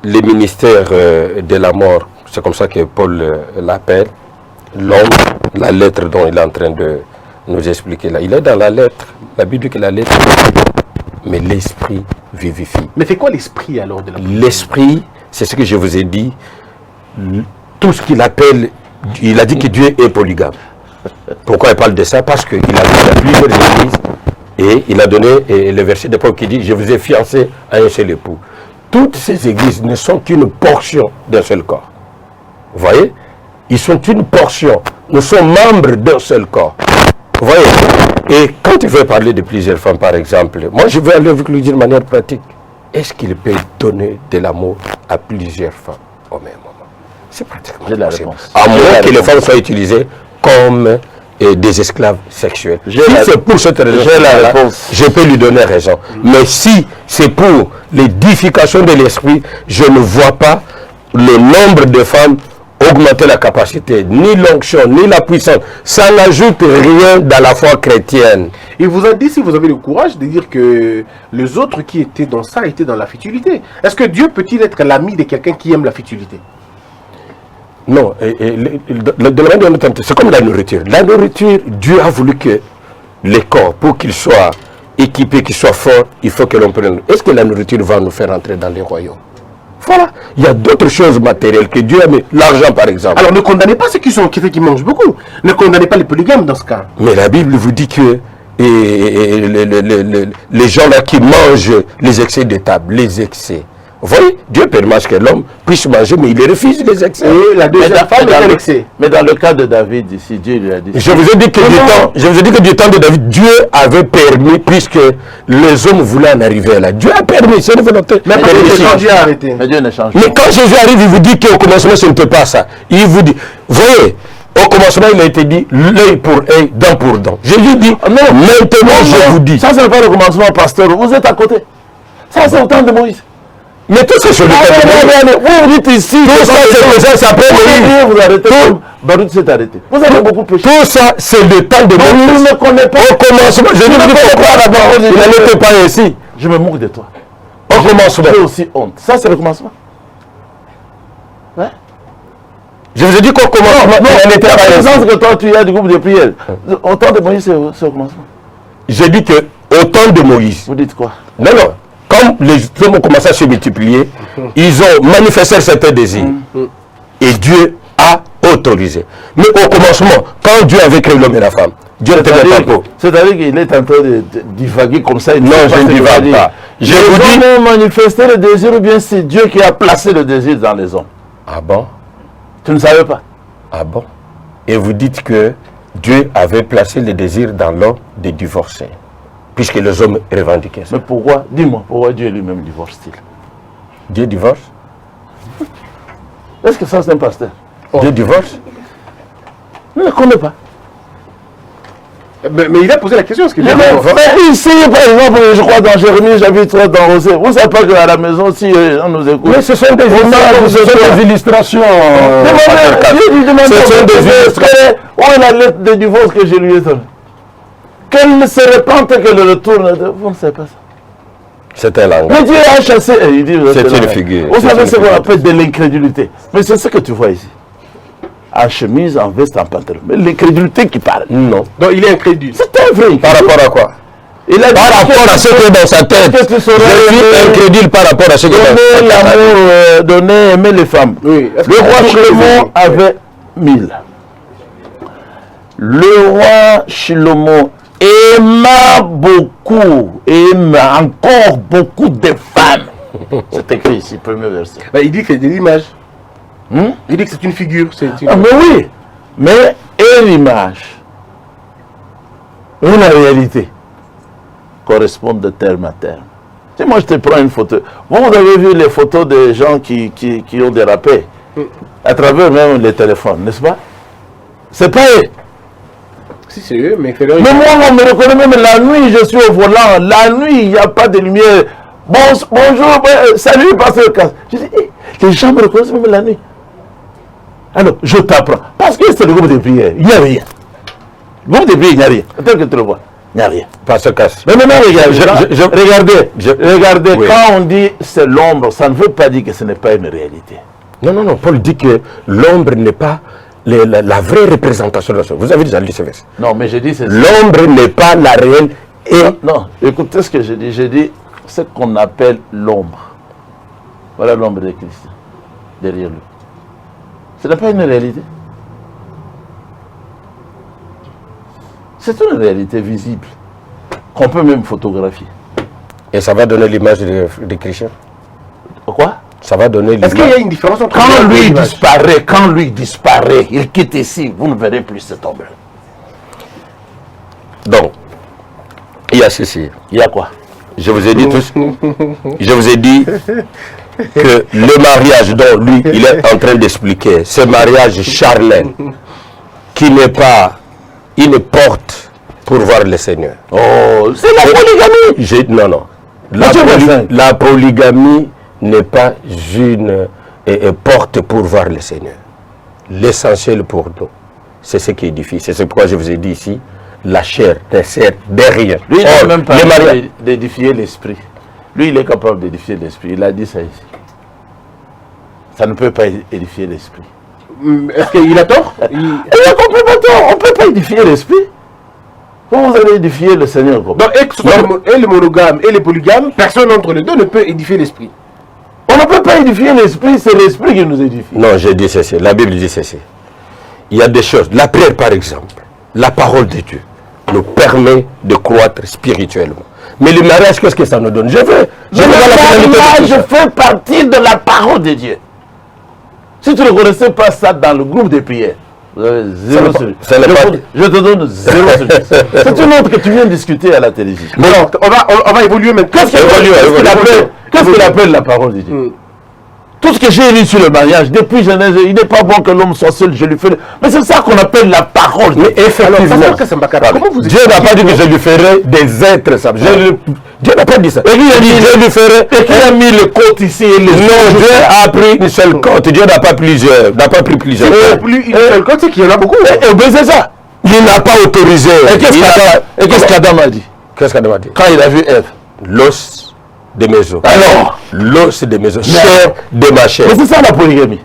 les ministères de la mort, c'est comme ça que Paul l'appelle, l'homme, la lettre dont il est en train de nous expliquer là. Il est dans la lettre. La Bible dit que la lettre, mais l'esprit vivifie. Mais c'est quoi l'esprit alors de la mort? L'esprit, c'est ce que je vous ai dit. Tout ce qu'il appelle, il a dit que Dieu est polygame. Pourquoi il parle de ça? Parce qu'il a donné plusieurs églises et il a donné le verset de Paul qui dit « Je vous ai fiancé à un seul époux ». Toutes ces églises ne sont qu'une portion d'un seul corps. Vous voyez? Ils sont une portion. Nous sommes membres d'un seul corps. Vous voyez? Et quand il veut parler de plusieurs femmes, par exemple, moi je vais aller avec lui d'une manière pratique. Est-ce qu'il peut donner de l'amour à plusieurs femmes au même moment? C'est pratiquement possible. À moins que les femmes soient utilisées comme des esclaves sexuels. Si c'est pour cette raison, je peux lui donner raison. Mais si c'est pour l'édification de l'esprit, je ne vois pas le nombre de femmes augmenter la capacité, ni l'onction, ni la puissance. Ça n'ajoute rien dans la foi chrétienne. Il vous a dit, si vous avez le courage de dire que les autres qui étaient dans ça étaient dans la futilité. Est-ce que Dieu peut-il être l'ami de quelqu'un qui aime la futilité? Non, de la manière dont c'est comme la nourriture. La nourriture, Dieu a voulu que les corps, pour qu'ils soient équipés, qu'ils soient forts, il faut que l'on prenne. Est-ce que la nourriture va nous faire entrer dans les royaumes? Voilà. Il y a d'autres choses matérielles que Dieu a mis. L'argent, par exemple. Alors ne condamnez pas ceux qui mangent beaucoup. Ne condamnez pas les polygames dans ce cas. Mais la Bible vous dit que les gens là qui mangent les excès de table, les excès. Vous voyez, Dieu permet que l'homme puisse manger, mais il refuse les excès. Et la deuxième femme est l'excès. Mais dans le cas de David, ici, Dieu lui a dit... Je vous ai dit que du temps de David, Dieu avait permis, puisque les hommes voulaient en arriver là. Dieu a permis, c'est une volonté. Mais Dieu a arrêté. Mais Dieu ne change pas. Mais quand Jésus arrive, il vous dit qu'au commencement, ce n'était pas ça. Il vous dit, voyez, au commencement, il a été dit, l'œil pour œil, dent pour dent. Jésus dit, non, maintenant je vous dis. Ça, ce n'est pas le commencement, pasteur. Vous êtes à côté. Ça, c'est au temps de Moïse. Mais tout ça, c'est le temps de Moïse. Vous dites ici, tout ça, c'est après Moïse. Vous arrêtez. Baruch s'est arrêté. Vous avez beaucoup péché. Tout ça, c'est le temps de Moïse. Vous ne connaissez pas. Au commencement, je ne dis pourquoi la parole, il n'était pas ainsi. Je me moque de toi. Au commencement. J'ai aussi honte. Ça, c'est le commencement. Ouais. Je vous ai dit qu'au commencement, il n'était pas ainsi. Que toi, tu as du groupe de prière. Au temps de Moïse, c'est au commencement. J'ai dit que au temps de Moïse. Vous dites quoi? Non, non. Quand comme les hommes ont commencé à se multiplier, ils ont manifesté certains désirs. Et Dieu a autorisé. Mais au commencement, quand Dieu avait créé l'homme et la femme, Dieu n'était pas pour. C'est-à-dire qu'il est en train de divaguer comme ça. Non, je ne divague pas. Je vous dis, ont manifesté le désir ou bien c'est Dieu qui a placé le désir dans les hommes? Ah bon? Tu ne savais pas? Ah bon? Et vous dites que Dieu avait placé le désir dans l'homme de divorcer, puisque les hommes revendiquaient ça. Mais pourquoi? Dis-moi, pourquoi Dieu lui-même divorce-t-il? Dieu divorce? Est-ce que ça c'est un pasteur? Dieu divorce? Je ne le connais pas. Mais il a posé la question. Est-ce que Dieu Mais ici, par exemple, je crois dans Jérémie, chapitre 3, dans Osée, vous ne savez pas qu'à la maison, si on nous écoute. Mais ce sont des images, ce sont des illustrations. Ce sont des illustrations. Où est la lettre de divorce que je lui ai donnée? Qu'elle ne se répande et qu'elle retourne. Vous ne savez pas ça. C'est un langage. Mais Dieu a chassé. C'est une figure. Vous savez ce qu'on appelle de l'incrédulité. Mais c'est ce que tu vois ici. En chemise, en veste, en pantalon. Mais l'incrédulité qui parle. Non. Donc il est incrédule. C'est un vrai. Par rapport à quoi? Il a Par rapport à ce qui est dans sa tête. Je suis incrédule par rapport à ce qui est dans sa tête. Donner l'amour, donner, aimer les femmes. Oui. Le roi Shlomo avait 1000. Le roi Shlomo aima beaucoup, aima encore beaucoup de femmes. C'est écrit ici, premier verset. Bah, il dit que c'est de l'image. Il dit que c'est une figure. Ah, mais oui, mais et l'image et la réalité correspondent de terme à terme. Si moi je te prends une photo, vous avez vu les photos des gens qui ont dérapé à travers même les téléphones, n'est-ce pas? C'est pas eux. Si c'est eux, mais Mais moi, on me reconnaît même la nuit, je suis au volant. La nuit, il n'y a pas de lumière. Bonjour, salut, pasteur Casse. Je dis, les gens me reconnaissent même la nuit. Alors, je t'apprends. Parce que c'est le groupe de prière. Il n'y a rien. Le groupe de prière, il n'y a rien. Tel que tu le vois, il n'y a rien. Pasteur Casse. Mais maintenant, regardez, Oui. quand on dit c'est l'ombre, ça ne veut pas dire que ce n'est pas une réalité. Non, Paul dit que l'ombre n'est pas la vraie représentation de la chose. Vous avez déjà lu ce verset. Non, mais je dis c'est L'ombre n'est pas la réelle et... Non, écoutez ce que je dis. Je dis ce qu'on appelle l'ombre. Voilà l'ombre de Christ derrière lui. Ce n'est pas une réalité. C'est une réalité visible qu'on peut même photographier. Et ça va donner l'image de Christian. Quoi? Ça va donner l'image. est-ce qu'il y a une différence entre Quand lui disparaît, il quitte ici, vous ne verrez plus cette ombre. Donc, il y a ceci. Il y a quoi? Je vous ai dit tous. Je vous ai dit que le mariage dont lui, il est en train d'expliquer, ce mariage charnel, qui n'est pas une porte pour voir le Seigneur. Oh, c'est la polygamie. Non. La polygamie n'est pas une porte pour voir le Seigneur. L'essentiel pour nous, c'est ce qui édifie. C'est pourquoi je vous ai dit ici, la chair ne sert de rien. Lui, il n'est même pas d'édifier l'esprit. Lui, il est capable d'édifier l'esprit. Il a dit ça ici. Ça ne peut pas édifier l'esprit. Est-ce qu'il a tort? Il a complètement tort. On ne peut pas édifier l'esprit. Comment vous allez édifier le Seigneur? Donc, et le monogame et les polygames, personne entre les deux ne peut édifier l'esprit. On ne peut pas édifier l'esprit, c'est l'esprit qui nous édifie. Non, j'ai dit ceci. La Bible dit ceci. Il y a des choses. La prière, par exemple, la parole de Dieu nous permet de croître spirituellement. Mais le mariage, qu'est-ce que ça nous donne? Je fais partie de la parole de Dieu. Si tu ne connaissais pas ça dans le groupe de prière, vous avez 0 sur 10. Je te donne 0 sur 10. C'est une autre que tu viens de discuter à la télévision. Mais non, on va évoluer maintenant. Qu'est-ce qu'il appelle la parole de Dieu? Tout ce que j'ai lu sur le mariage, depuis Genèse, il n'est pas bon que l'homme soit seul, je lui fais... Mais c'est ça qu'on appelle la parole. Mais effectivement, Dieu n'a pas dit que je lui ferai des êtres simples. Dieu n'a pas dit ça. Et qui a dit, je lui ferai... Et qui a mis le côte ici et les... Non, Dieu a pris une seule côte. Dieu n'a pas plusieurs. N'a pas pris plusieurs. Il n'a plus une seule côte, c'est qu'il y en a beaucoup. Et c'est ça. Il n'a pas autorisé. Et qu'est-ce qu'Adam a dit? Qu'est-ce qu'Adam a dit? Quand il a vu Ève. L'os de mes os. Alors, l'os de mes os. Chair de ma chair. Mais c'est ça la polygamie.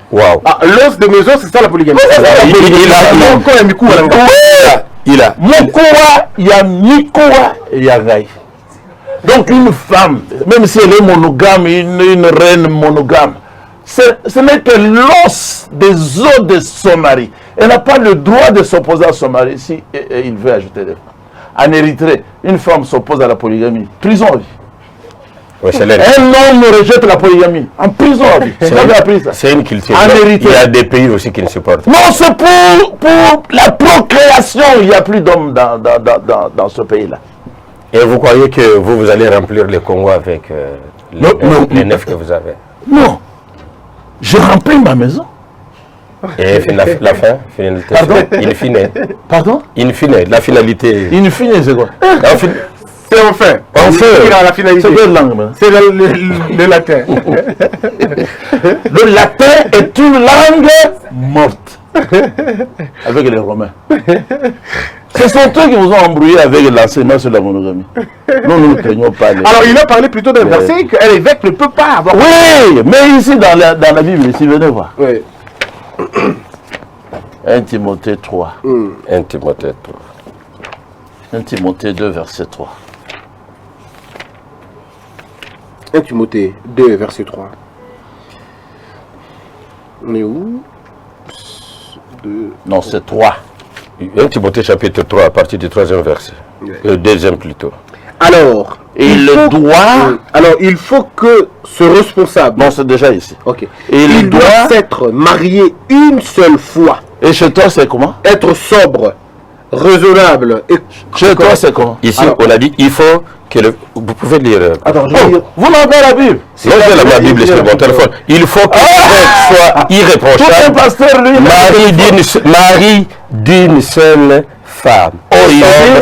Waouh. Ah, l'os de mes os, c'est ça la polygamie. Il a Mukura, il y a Mikura et il y a Rai. Donc une femme, même si elle est monogame, une reine monogame, ce n'est que l'os des os de son mari. Elle n'a pas le droit de s'opposer à son mari si il veut ajouter des femmes. En Érythrée, une femme s'oppose à la polygamie. Prison à vie. Ouais, un homme rejette la polygamie. En prison à vie. C'est une culture. En Érythrée. Il y a des pays aussi qui ne supportent. Non, c'est pour la procréation. Il n'y a plus d'hommes dans ce pays-là. Et vous croyez que vous allez remplir le Congo avec les nefs que vous avez? Non. Je remplis ma maison. Et la fin, finalité. Pardon? In fine. Pardon? In fine, la finalité. In fine, c'est quoi? C'est enfin. Enfin. La finalité. C'est quelle langue maintenant? C'est le latin. Le latin est une langue morte. Avec les Romains. Ce sont eux qui vous ont embrouillé avec l'enseignement sur la monogamie. Nous ne craignons pas. Alors il a parlé plutôt d'un verset que l'évêque ne peut pas avoir. Oui, mais ici dans la Bible, ici, venez voir. Oui. 1 Timothée 3. 1 Timothée 3. 1 Timothée 2, verset 3. 1 Timothée 2, verset 3. On est où? Non, c'est 3. 1 Timothée chapitre 3, à partir du 3e verset. Le deuxième plutôt. Alors, il faut que ce responsable. Non, c'est déjà ici. Ok. Il doit s'être marié une seule fois. Et chez toi, c'est comment? Être sobre, raisonnable. Et chez toi, c'est comment? Ici, alors, on a dit il faut que vous pouvez lire. Attends, je vais lire. Vous n'avez pas la Bible? Non, j'ai la Bible sur mon téléphone. Il faut que soit irréprochable. Pasteur, lui, mari d'une seule femme.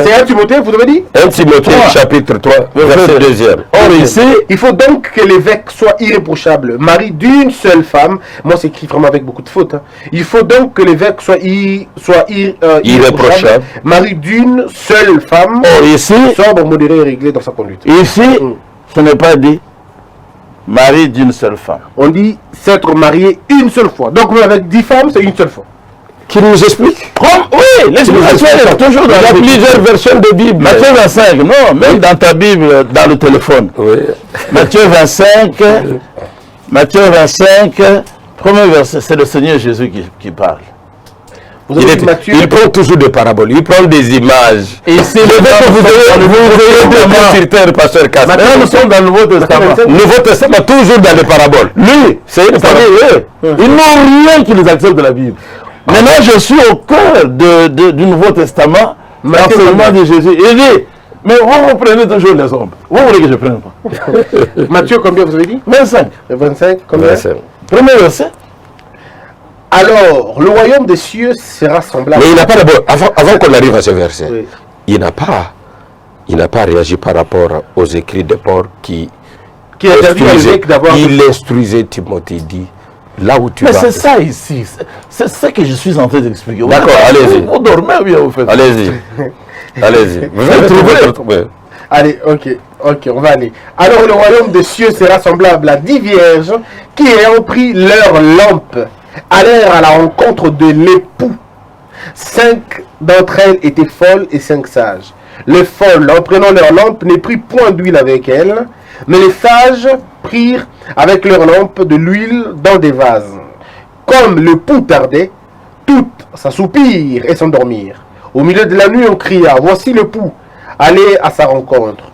C'est 1 Timothée, vous avez dit? 1 Timothée chapitre 3, verset 2e. Or ici, il faut donc que l'évêque soit irréprochable, mari d'une seule femme. Moi, c'est écrit vraiment avec beaucoup de fautes. Hein. Il faut donc que l'évêque soit irréprochable, mari d'une seule femme. Or ici, sobre, modéré et réglé dans sa conduite. Ici, ce n'est pas dit mari d'une seule femme. On dit s'être marié une seule fois. Donc, avec 10 femmes, c'est une seule fois. Qui nous explique? Oui, l'explication est toujours dans plusieurs versions de Bible. Matthieu 25, non, même dans ta Bible, dans le téléphone. Oui. Matthieu 25, premier verset, c'est le Seigneur Jésus qui parle. Il prend toujours des paraboles, il prend des images. Et c'est le fait que vous voyez sur terre, pasteur Casse. Maintenant, nous sommes dans le Nouveau Testament. Nouveau Testament, toujours dans les paraboles. Lui, c'est une parabole. Ils n'ont rien qui les accepte de la Bible. Maintenant, je suis au cœur du Nouveau Testament, l'enseignement de Jésus. Il dit, mais vous prenez toujours les hommes. Vous voulez que je prenne pas? Matthieu, combien vous avez dit? 25. 25, combien? 25. Premier verset. Alors, le royaume des cieux sera semblable. Mais il n'a pas d'abord, avant qu'on arrive à ce verset, oui. il n'a pas réagi par rapport aux écrits de Paul qui il instruisait Timothée, dit. Là où tu vas. Mais c'est ça ici. C'est ça que je suis en train d'expliquer. D'accord, allez-y. Vous dormez ou bien vous faites? Allez-y. Allez-y. Vous allez trouver. Allez, ok, on va aller. Alors le royaume des cieux sera semblable à 10 vierges qui, ayant pris leur lampe, allèrent à la rencontre de l'époux. 5 d'entre elles étaient folles et 5 sages. Les folles, en prenant leur lampe, ne prirent point d'huile avec elles, mais les sages prirent avec leur lampe de l'huile dans des vases. Comme le pouls tardait, toutes s'assoupirent et s'endormirent. Au milieu de la nuit, on cria, voici le pouls, allez à sa rencontre.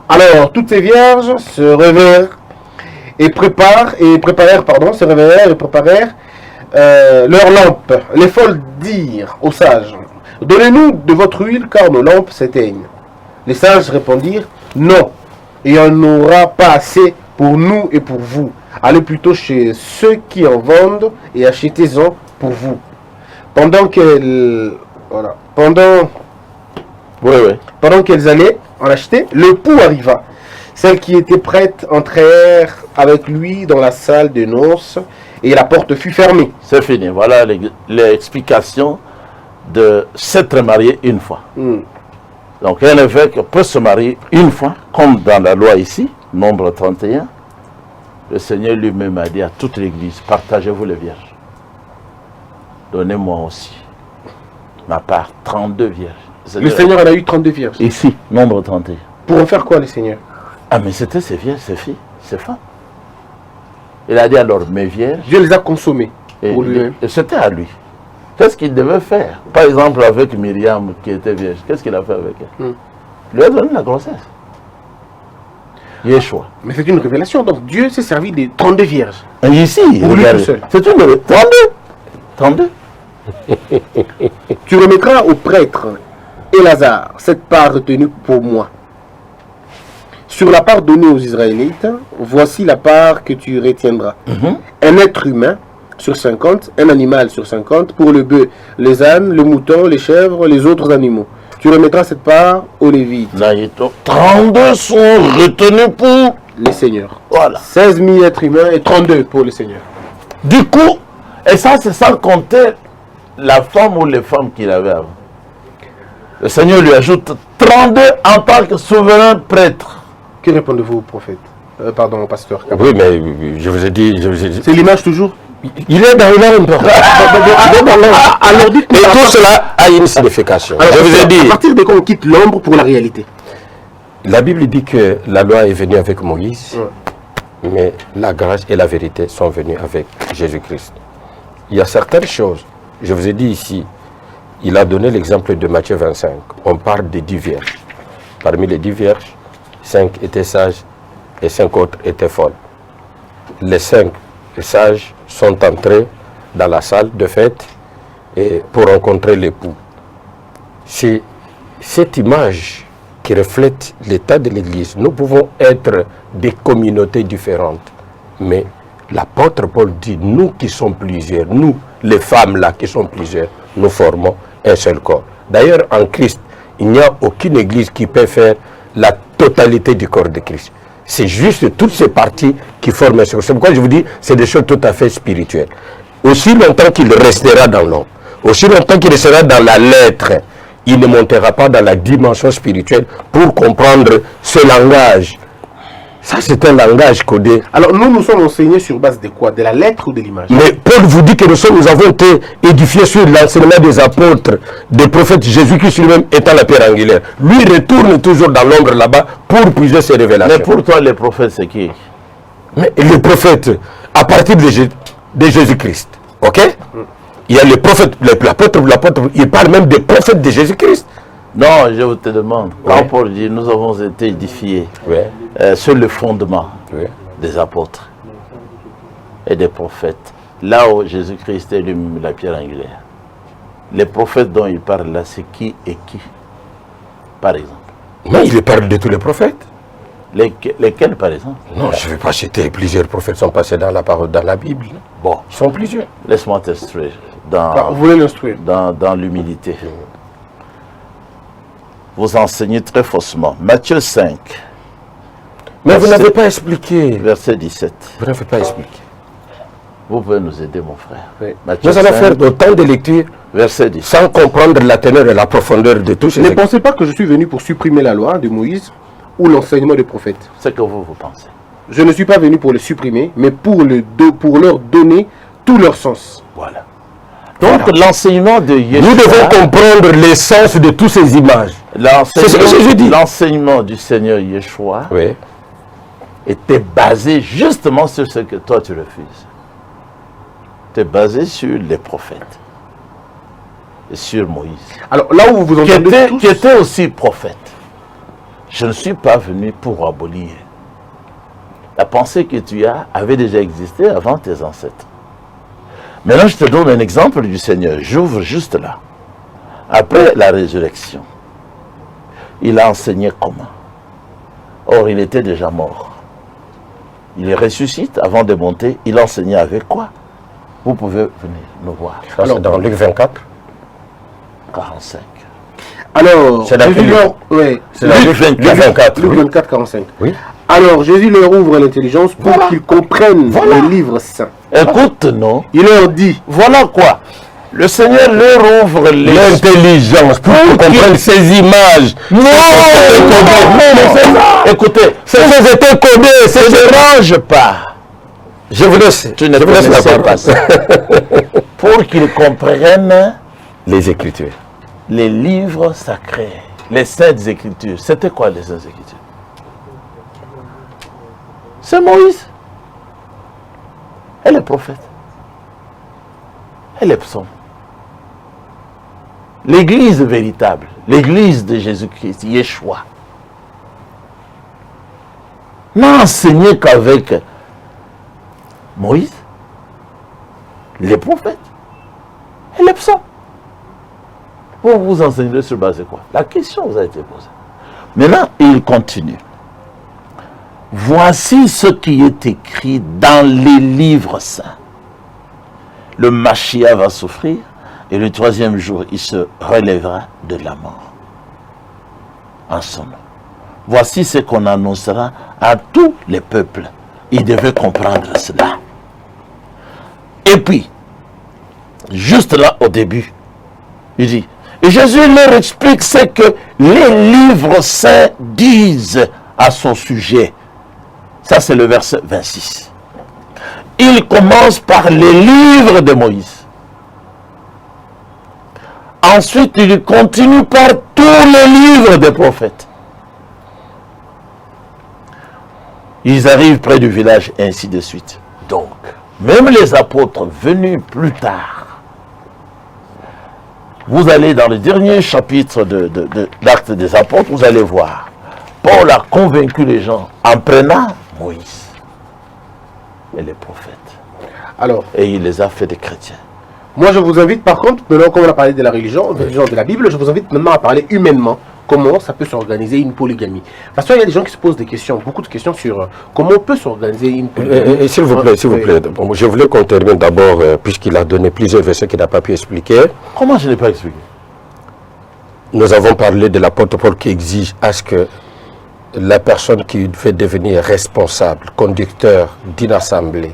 Alors toutes ces vierges se réveillèrent et préparèrent leur lampe. Les folles dirent aux sages, donnez-nous de votre huile car nos lampes s'éteignent. Les sages répondirent, non, et il n'y en aura pas assez pour nous et pour vous. Allez plutôt chez ceux qui en vendent et achetez-en pour vous. Pendant qu'elles allaient en acheter, le pouls arriva. Celles qui étaient prêtes entrèrent avec lui dans la salle de noces et la porte fut fermée. C'est fini. Voilà l'explication de s'être marié une fois. Donc un évêque peut se marier une fois, comme dans la loi ici, nombre 31. Le Seigneur lui-même a dit à toute l'église, partagez-vous les vierges. Donnez-moi aussi ma part, 32 vierges. Le Seigneur en a eu 32 vierges. Ici, nombre 31. Pour en faire quoi, le Seigneur? Ah, mais c'était ses vierges, ses filles, ses femmes. Il a dit alors, mes vierges. Dieu les a consommées pour lui-même. Et c'était à lui. Qu'est-ce qu'il devait faire? Par exemple, avec Myriam, qui était vierge, qu'est-ce qu'il a fait avec elle? Il lui a donné la grossesse. Yeshua. Mais c'est une révélation. Donc Dieu s'est servi des 32 vierges. Et ici, pour lui tout seul. C'est une 32. Tu remettras au prêtre Élazar cette part retenue pour moi. Sur la part donnée aux Israélites, voici la part que tu retiendras. Un être humain sur 50, un animal sur 50, pour le bœuf, les ânes, le mouton, les chèvres, les autres animaux. Tu remettras cette part aux Lévites. 32 sont retenus pour les seigneurs. Voilà. 16 000 êtres humains et 32 pour les seigneurs. Du coup, et ça c'est sans compter la femme ou les femmes qu'il avait avant. Le Seigneur lui ajoute 32 en tant que souverain prêtre. Que répondez-vous au prophète? Pardon, au pasteur. Oui, mais je vous ai dit... C'est l'image toujours? Il est dans l'ombre. Alors dites et tout cela a une signification. Alors, je vous ai dit. À partir de quand on quitte l'ombre pour la réalité? La Bible dit que la loi est venue avec Moïse, mais la grâce et la vérité sont venues avec Jésus-Christ. Il y a certaines choses, je vous ai dit ici, il a donné l'exemple de Matthieu 25. On parle des 10 vierges. Parmi les 10 vierges, 5 étaient sages et 5 autres étaient folles. Les 5 sages sont entrés dans la salle de fête et pour rencontrer l'époux. C'est cette image qui reflète l'état de l'Église. Nous pouvons être des communautés différentes, mais l'apôtre Paul dit, nous qui sommes plusieurs, nous, les femmes là qui sont plusieurs, nous formons un seul corps. D'ailleurs, en Christ, il n'y a aucune Église qui peut faire la totalité du corps de Christ. C'est juste toutes ces parties qui forment un seul corps. C'est pourquoi je vous dis, c'est des choses tout à fait spirituelles. Aussi longtemps qu'il restera dans l'homme, aussi longtemps qu'il restera dans la lettre, il ne montera pas dans la dimension spirituelle pour comprendre ce langage. Ça, c'est un langage codé. Alors, nous sommes enseignés sur base de quoi? De la lettre ou de l'image? Mais Paul vous dit que nous avons été édifiés sur l'enseignement des apôtres, des prophètes, Jésus-Christ lui-même étant la pierre angulaire. Lui retourne toujours dans l'ombre là-bas pour puiser ses révélations. Mais pour toi, les prophètes, c'est qui? Mais les prophètes, à partir de Jésus-Christ, ok? Il y a les prophètes, l'apôtre, il parle même des prophètes de Jésus-Christ. Non, je te demande. Quand Paul dit, nous avons été édifiés sur le fondement des apôtres et des prophètes, là où Jésus-Christ est lui-même la pierre angulaire. Les prophètes dont il parle là, c'est qui et qui, par exemple? Mais il parle de tous les prophètes. Lesquels, par exemple? Non, je ne vais pas citer. Plusieurs prophètes sont passés dans la parole, dans la Bible. Bon. Ils sont plusieurs. Laisse-moi t'instruire vous voulez l'instruire? dans l'humilité. Vous enseignez très faussement. Matthieu 5. Mais vous n'avez pas expliqué. Verset 17. Vous n'avez pas expliqué. Vous pouvez nous aider, mon frère. Oui. Nous allons faire autant de lectures verset 17. Sans comprendre la teneur et la profondeur de tout ce. Ne pensez pas que je suis venu pour supprimer la loi de Moïse ou l'enseignement des prophètes. C'est que vous pensez. Je ne suis pas venu pour le supprimer, mais pour leur donner tout leur sens. Voilà. Donc l'enseignement de Yeshua, nous devons comprendre l'essence de toutes ces images. C'est ce que je dis. L'enseignement du Seigneur Yeshua était basé justement sur ce que toi tu refuses. C'était basé sur les prophètes et sur Moïse. Alors là où vous entendez qui était aussi prophète. Je ne suis pas venu pour abolir. La pensée que tu as avait déjà existé avant tes ancêtres. Maintenant, je te donne un exemple du Seigneur. J'ouvre juste là. Après la résurrection, il a enseigné comment? Or, il était déjà mort. Il ressuscite avant de monter. Il enseignait avec quoi? Vous pouvez venir nous voir. Alors, dans Luc 24, 45. Alors, c'est Jésus Luc 24, 45. Oui. Alors, Jésus leur ouvre l'intelligence pour qu'ils comprennent le livre saint. Écoute, non. Il leur dit, voilà quoi. Le Seigneur leur ouvre l'intelligence pour qu'ils comprennent ces images. Non, écoutez, ces choses étaient codées, ça ne dérange pas. Je vous laisse. Tu ne connaissais pas ça. Pour qu'ils comprennent les Écritures. Les livres sacrés, les saintes Écritures. C'était quoi les saintes Écritures? C'est Moïse. Et les prophètes. Et les psaumes. L'église véritable, l'église de Jésus-Christ, Yeshua, n'a enseigné qu'avec Moïse, les prophètes et les psaumes. Vous vous enseignez sur base de quoi? La question vous a été posée. Maintenant, il continue. Voici ce qui est écrit dans les livres saints. Le Mashiach va souffrir et le troisième jour, il se relèvera de la mort. En son nom. Voici ce qu'on annoncera à tous les peuples. Ils devaient comprendre cela. Et puis, juste là au début, il dit, et Jésus leur explique ce que les livres saints disent à son sujet. Ça, c'est le verset 26. Il commence par les livres de Moïse. Ensuite, il continue par tous les livres des prophètes. Ils arrivent près du village, et ainsi de suite. Donc, même les apôtres venus plus tard, vous allez dans le dernier chapitre de l'Acte des apôtres, vous allez voir, Paul a convaincu les gens en prenant Moïse et les prophètes. Alors, et il les a fait des chrétiens. Moi, je vous invite, par contre, maintenant qu'on a parlé de la religion, de la Bible, je vous invite maintenant à parler humainement. Comment ça peut s'organiser une polygamie? Parce qu'il y a des gens qui se posent des questions, beaucoup de questions sur comment peut s'organiser une polygamie. Et s'il vous plaît, bon, je voulais qu'on termine d'abord, puisqu'il a donné plusieurs versets qu'il n'a pas pu expliquer. Comment je n'ai pas expliqué? Nous avons parlé de l'apôtre Paul qui exige à ce que la personne qui veut devenir responsable, conducteur d'une assemblée,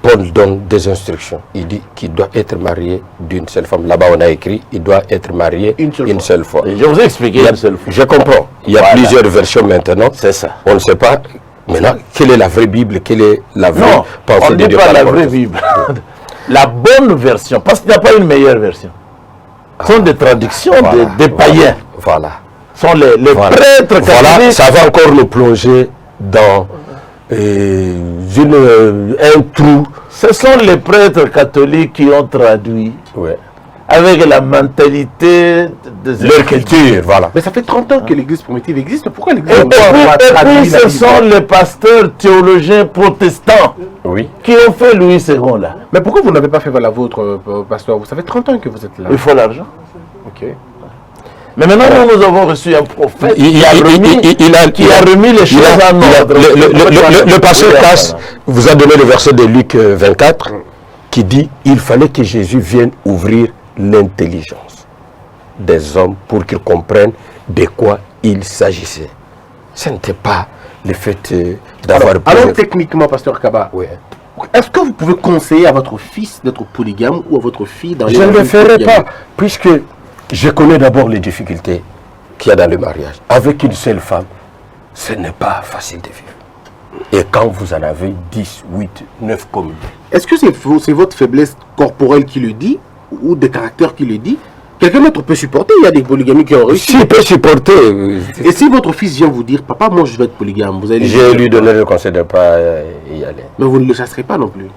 Paul donne des instructions. Il dit qu'il doit être marié d'une seule femme. Là-bas, on a écrit, il doit être marié une seule fois. Et je vous ai expliqué une seule fois. Je comprends. Il y a plusieurs versions maintenant. C'est ça. On ne sait pas maintenant quelle est la vraie Bible, quelle est la vraie pensée de Dieu. On ne dit pas la vraie Bible. La bonne version, parce qu'il n'y a pas une meilleure version. Ce sont des traductions des païens. Voilà. Ce sont les prêtres catholiques. Voilà, ça va encore nous plonger dans un trou. Ce sont les prêtres catholiques qui ont traduit avec la mentalité de leur culture. Voilà. Mais ça fait 30 ans que l'église primitive existe. Pourquoi l'église Et puis ce sont les pasteurs théologiens protestants qui ont fait Louis II là. Mais pourquoi vous n'avez pas fait la vôtre, pasteur? Vous savez 30 ans que vous êtes là. Il faut l'argent. Ok. Mais maintenant, nous avons reçu un prophète qui a remis les choses en ordre. Le pasteur Casse vous a donné le verset de Luc 24 qui dit il fallait que Jésus vienne ouvrir l'intelligence des hommes pour qu'ils comprennent de quoi il s'agissait. Ce n'était pas le fait d'avoir... Alors techniquement, pasteur Kaba, est-ce que vous pouvez conseiller à votre fils d'être polygame ou à votre fille dans les... Je ne le ferai pas, puisque... Je connais d'abord les difficultés qu'il y a dans le mariage. Avec une seule femme, ce n'est pas facile de vivre. Et quand vous en avez 10, 8, 9 comme lui. Est-ce que c'est votre faiblesse corporelle qui le dit ou de caractère qui le dit? Quelqu'un d'autre peut supporter, il y a des polygamies qui ont réussi. S'il peut supporter. Et si votre fils vient vous dire, papa, moi je veux être polygame, vous allez... Je lui donné le conseil de ne pas y aller. Mais vous ne le chasserez pas non plus.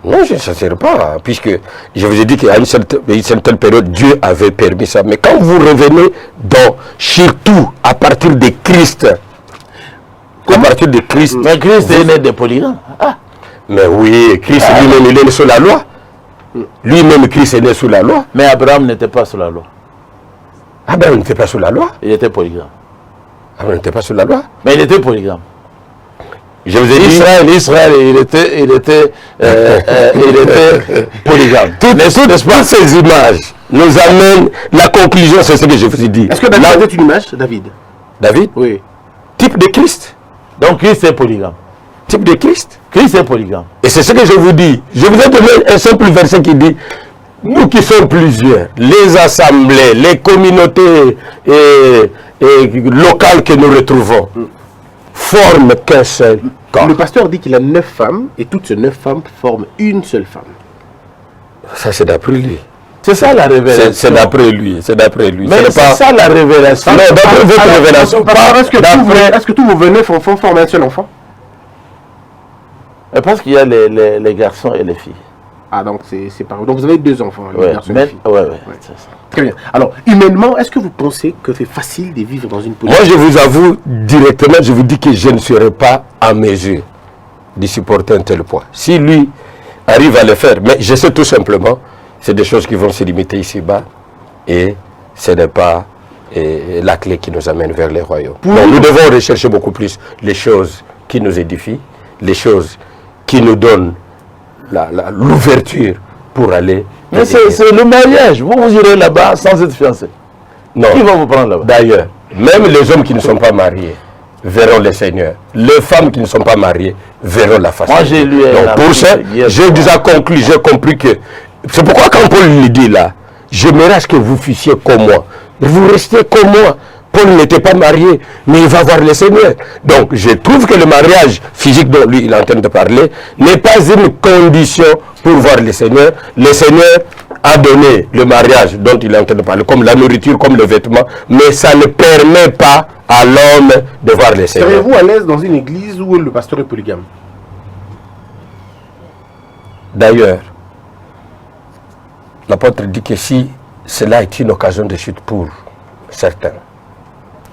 Non, je ne chasserai pas, puisque je vous ai dit qu'à une certaine période, Dieu avait permis ça. Mais quand vous revenez surtout à partir de Christ, Mais Christ est né de polygames. Mais oui, Christ lui-même, il est né sous la loi. Lui-même, Christ est né sous la loi. Mais Abraham n'était pas sous la loi. Abraham n'était pas sous la loi. Il était polygame. Abraham n'était pas sous la loi. Mais il était polygame. Je vous ai dit, Israël, il était polygame. Toutes ces images nous amènent, la conclusion, c'est ce que je vous ai dit. Est-ce que David est une image, David? David? Oui. Type de Christ. Donc Christ est polygame. Type de Christ. Christ est polygame. Et c'est ce que je vous dis. Je vous ai donné un simple verset qui dit, nous qui sommes plusieurs, les assemblées, les communautés locales que nous retrouvons, forment qu'un seul corps. Le pasteur dit qu'il a 9 femmes et toutes ces 9 femmes forment une seule femme. Ça, c'est d'après lui. C'est ça la révélation. C'est d'après lui. C'est d'après lui. Mais c'est pas ça la révélation. Non, d'après votre révélation. Est-ce que tous vos 9 enfants forment un seul enfant? Et parce qu'il y a les garçons et les filles. Ah, donc c'est pareil. Donc vous avez 2 enfants, les Ouais, garçons et les filles. ouais, c'est ça. Très bien. Alors, humainement, est-ce que vous pensez que c'est facile de vivre dans une Moi, politique? je vous avoue directement, je vous dis que je ne serai pas à mesure de supporter un tel poids. Si lui arrive à le faire, mais je sais tout simplement, c'est des choses qui vont se limiter ici-bas et ce n'est pas la clé qui nous amène vers les royaumes. Donc, nous devons rechercher beaucoup plus les choses qui nous édifient, les choses qui nous donnent l'ouverture pour aller. Mais c'est le mariage. Vous irez là-bas sans être fiancé. Non. Qui va vous prendre là-bas? D'ailleurs, même les hommes qui ne sont pas mariés verront le Seigneur. Les femmes qui ne sont pas mariées verront la face. Moi, j'ai lu un pour ça, j'ai déjà conclu, j'ai compris que... C'est pourquoi quand Paul le dit là, j'aimerais à ce que vous fussiez comme moi. Vous restez comme moi. Paul n'était pas marié, mais il va voir le Seigneur. Donc, je trouve que le mariage physique dont lui, il est en train de parler, n'est pas une condition pour voir le Seigneur. Le Seigneur a donné le mariage dont il est en train de parler, comme la nourriture, comme le vêtement, mais ça ne permet pas à l'homme de voir le Seigneur. Serez-vous à l'aise dans une église où le pasteur est polygame? D'ailleurs, l'apôtre dit que si cela est une occasion de chute pour certains,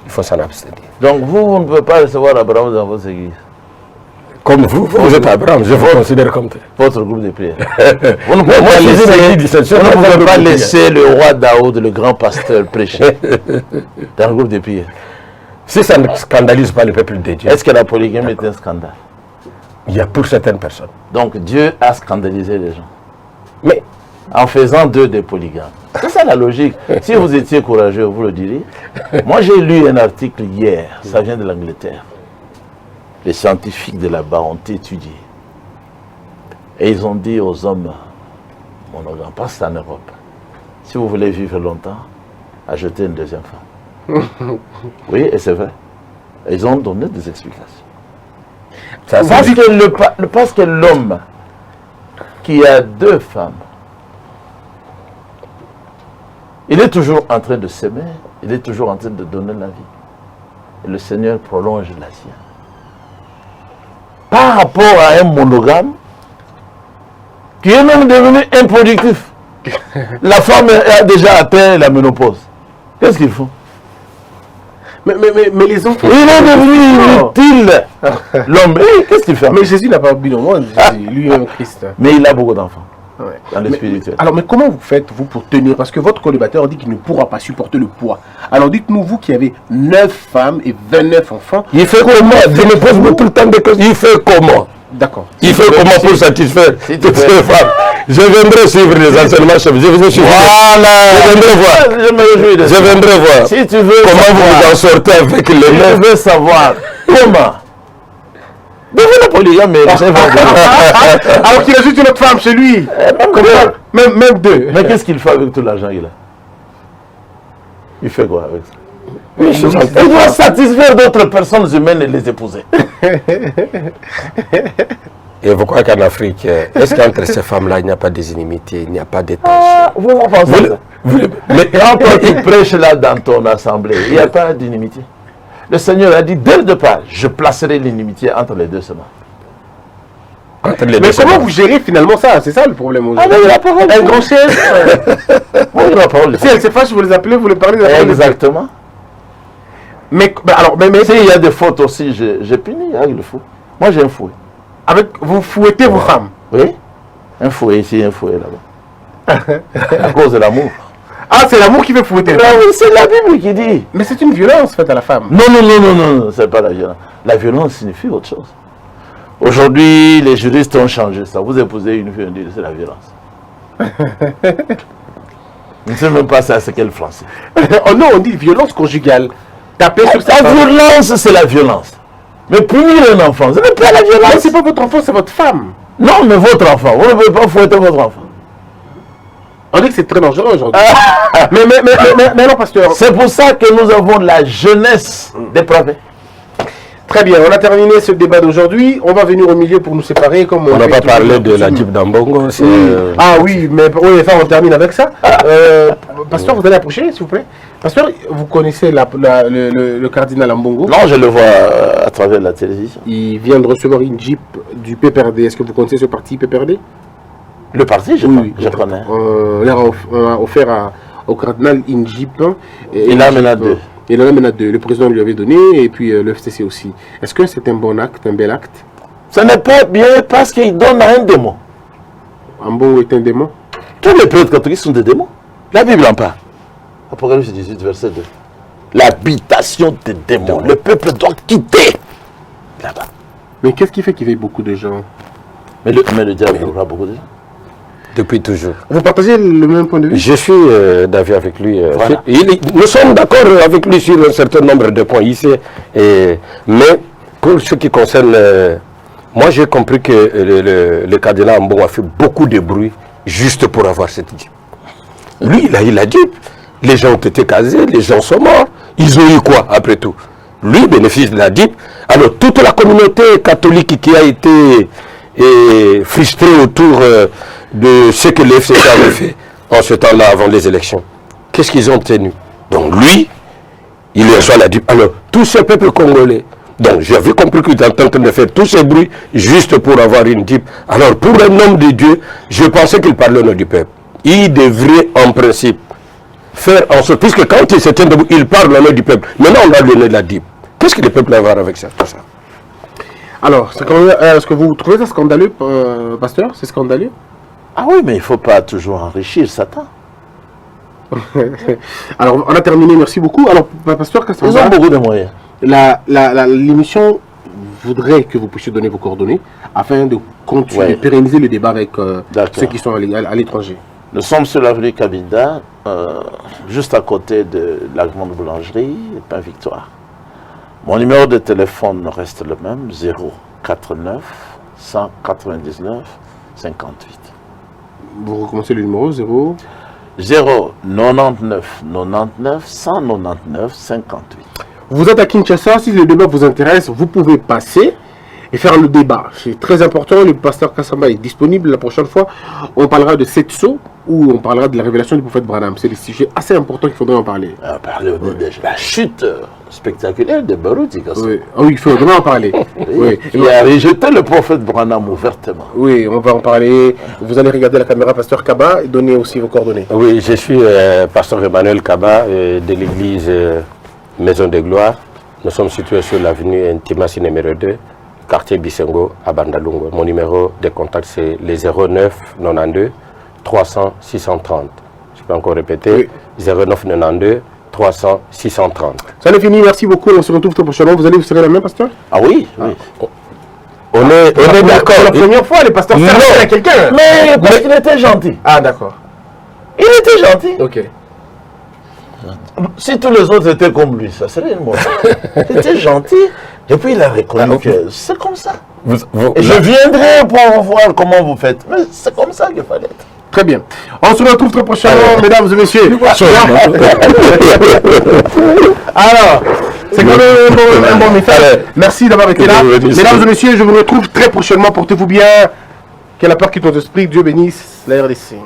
il faut s'en abstenir. Donc vous ne pouvez pas recevoir Abraham dans votre église. Comme vous êtes Abraham, je vous considère comme tel. Votre groupe de prière. Vous ne pouvez pas laisser le roi Daoud, le grand pasteur, prêcher dans le groupe de prière. Si ça ne scandalise pas le peuple de Dieu. Est-ce que la polygamie est un scandale? Il y a pour certaines personnes. Donc Dieu a scandalisé les gens. Mais en faisant d'eux des polygames. C'est ça la logique. Si vous étiez courageux, vous le diriez. Moi, j'ai lu un article hier, ça vient de l'Angleterre. Les scientifiques de là-bas ont étudié. Et ils ont dit aux hommes monogames, pas ça en Europe, si vous voulez vivre longtemps, achetez une deuxième femme. Oui, et c'est vrai. Et ils ont donné des explications. Parce que l'homme qui a 2 femmes, il est toujours en train de s'aimer, il est toujours en train de donner la vie. Et le Seigneur prolonge la sienne. Par rapport à un monogame, qui est même devenu improductif. La femme a déjà atteint la ménopause. Qu'est-ce qu'il faut? Mais les enfants... Il est devenu inutile. L'homme, qu'est-ce qu'il fait? Mais Jésus n'a pas oublié le monde, lui est un Christ. Mais il a beaucoup d'enfants. Ouais. Dans le spirituel. Alors, mais comment vous faites, vous, pour tenir? Parce que votre colibataire dit qu'il ne pourra pas supporter le poids. Alors, dites-nous, vous qui avez 9 femmes et 29 enfants... il fait comment? Je me pose tout le temps des questions. Il fait comment? D'accord. Il fait comment pour satisfaire toutes ces femmes? Je viendrai suivre les enseignements chefs. Je vous ai suivi. Voilà. Je viendrai voir. Je viendrai voir. Si tu veux comment vous en sortez avec les 9. Je veux savoir comment. Devez la polygame, mais alors qu'il a juste une autre femme chez lui. Même 2. Mais qu'est-ce qu'il fait avec tout l'argent qu'il a? Il fait quoi avec ça? Il doit satisfaire d'autres personnes humaines et les épouser. Et vous croyez qu'en Afrique, est-ce qu'entre ces femmes-là, il n'y a pas des inimitiés, il n'y a pas de tensions? Vous pensez ça? Mais quand toi tu prêches là dans ton assemblée, il n'y a pas d'inimitié. Le Seigneur a dit dès le départ, je placerai l'inimitié entre les 2 semaines. Mais comment vous gérez finalement ça? C'est ça le problème aujourd'hui. Ah, mais la parole. Un grand chef. Oui, la parole. Si elle se fâche, vous les appelez, vous les parlez. Exactement. Mais s'il y a des fautes aussi, j'ai puni avec le fou. Moi j'ai un fouet. Vous fouettez vos femmes? Oui. Un fouet ici, un fouet là-bas. À cause de l'amour. Ah, c'est l'amour qui veut fouetter. C'est la Bible qui dit. Mais c'est une violence faite à la femme. Non, c'est pas la violence. La violence signifie autre chose. Aujourd'hui, les juristes ont changé ça. Vous épousez une fille, on dit c'est la violence. Je ne sais même pas ça, c'est quel français. Oh non, on dit violence conjugale. Taper sur sa violence, c'est la violence. Mais punir un enfant, ce n'est pas la violence. Mais c'est pas votre enfant, c'est votre femme. Non, mais votre enfant. Vous ne pouvez pas fouetter votre enfant. On dit que c'est très dangereux aujourd'hui. mais non, pasteur. C'est pour ça que nous avons la jeunesse dépravée. Très bien, on a terminé ce débat d'aujourd'hui. On va venir au milieu pour nous séparer. Comme on n'a pas parlé de la Djib d'Ambongo. Ah oui, mais oui, enfin, on termine avec ça. Pasteur, vous allez approcher, s'il vous plaît. Pasteur, vous connaissez le cardinal Ambongo? Non, je le vois à travers la télévision. Il vient de recevoir une Jeep du PPRD. Est-ce que vous connaissez ce parti PPRD? Le parti, je connais. On a offert au cardinal une Jeep. Il en a deux. Il en a deux. Le président lui avait donné et puis le FCC aussi. Est-ce que c'est un bon acte, un bel acte? Ce n'est pas bien parce qu'il donne à un démon. Ambongo est un démon? Tous les prêtres catholiques sont des démons. La Bible en parle. Apocalypse 18, verset 2. L'habitation des démons. Le peuple doit quitter là-bas. Mais qu'est-ce qui fait qu'il y ait beaucoup de gens? Mais le diable n'aura beaucoup de gens. Depuis toujours. Vous partagez le même point de vue? Je suis d'avis avec lui. Voilà. Nous sommes d'accord avec lui sur un certain nombre de points ici. Mais pour ce qui concerne... moi, j'ai compris que le cardinal Ambongo a fait beaucoup de bruit juste pour avoir cette Jeep. Lui, il a dit, les gens ont été casés, les gens sont morts. Ils ont eu quoi, après tout? Lui bénéficie de la Jeep. Alors, toute la communauté catholique qui a été frustrée autour de ce que le FCC avait fait en ce temps-là, avant les élections, qu'est-ce qu'ils ont obtenu? Donc, lui, il reçoit la Jeep. Alors, tout ce peuple congolais, donc j'avais compris qu'il était en train de faire tous ces bruits juste pour avoir une Jeep. Alors, pour un homme de Dieu, je pensais qu'il parlait au nom du peuple. Il devrait, en principe, faire en sorte, puisque quand il se tient debout, il parle au nom du peuple. Maintenant, on va lui donner de la Jeep. Qu'est-ce que le peuple a à voir avec ça, tout ça? Alors, est-ce que vous trouvez ça scandaleux, pasteur? C'est scandaleux? Ah oui, mais il ne faut pas toujours enrichir Satan. Alors, on a terminé, merci beaucoup. Alors, pasteur Kassamba, Ils ont beaucoup de moyens. L'émission voudrait que vous puissiez donner vos coordonnées afin de continuer, de pérenniser le débat avec ceux qui sont à l'étranger. Nous sommes sur l'avenue Cabinda, juste à côté de la grande boulangerie, Pain Victoire. Mon numéro de téléphone reste le même, 049 199 58. Vous recommencez le numéro 0 099 99 199 58. Vous êtes à Kinshasa, si le débat vous intéresse, vous pouvez passer et faire le débat. C'est très important, le pasteur Kassamba est disponible la prochaine fois. On parlera de Setso ou on parlera de la révélation du prophète Branham. C'est des sujets assez importants qu'il faudrait en parler. Parler de la chute spectaculaire de Baruti Kassamba. Oui. Ah oui, il faudrait en parler. Oui. Il a rejeté le prophète Branham ouvertement. Oui, on va en parler. Vous allez regarder la caméra, pasteur Kaba, et donner aussi vos coordonnées. Oui, je suis pasteur Emmanuel Kaba de l'église Maison de Gloire. Nous sommes situés sur l'avenue Intimassi numéro 2, quartier Bisengo, à Bandalungu. Mon numéro de contact, c'est le 09 92 300 630. Je peux encore répéter, oui. 09 92 300 630. Ça n'est fini, merci beaucoup. On se retrouve très prochainement. Vous allez vous serrer la main, pasteur? Ah oui, oui. On est d'accord. La première fois, les pasteurs serrent à quelqu'un. Mais parce qu'il était gentil. Ah, d'accord. Il était gentil. Ok. Si tous les autres étaient comme lui, ça serait une mauvaise. Il était gentil. Et puis il a reconnu que c'est comme ça. Et je viendrai pour voir comment vous faites. Mais c'est comme ça qu'il fallait être. Très bien. On se retrouve très prochainement, mesdames et messieurs. Alors, c'est quand même un bon message. Merci d'avoir été là. Mesdames et messieurs, je vous retrouve très prochainement. Portez-vous bien. Que la peur quitte nos esprits. Dieu bénisse la RDC.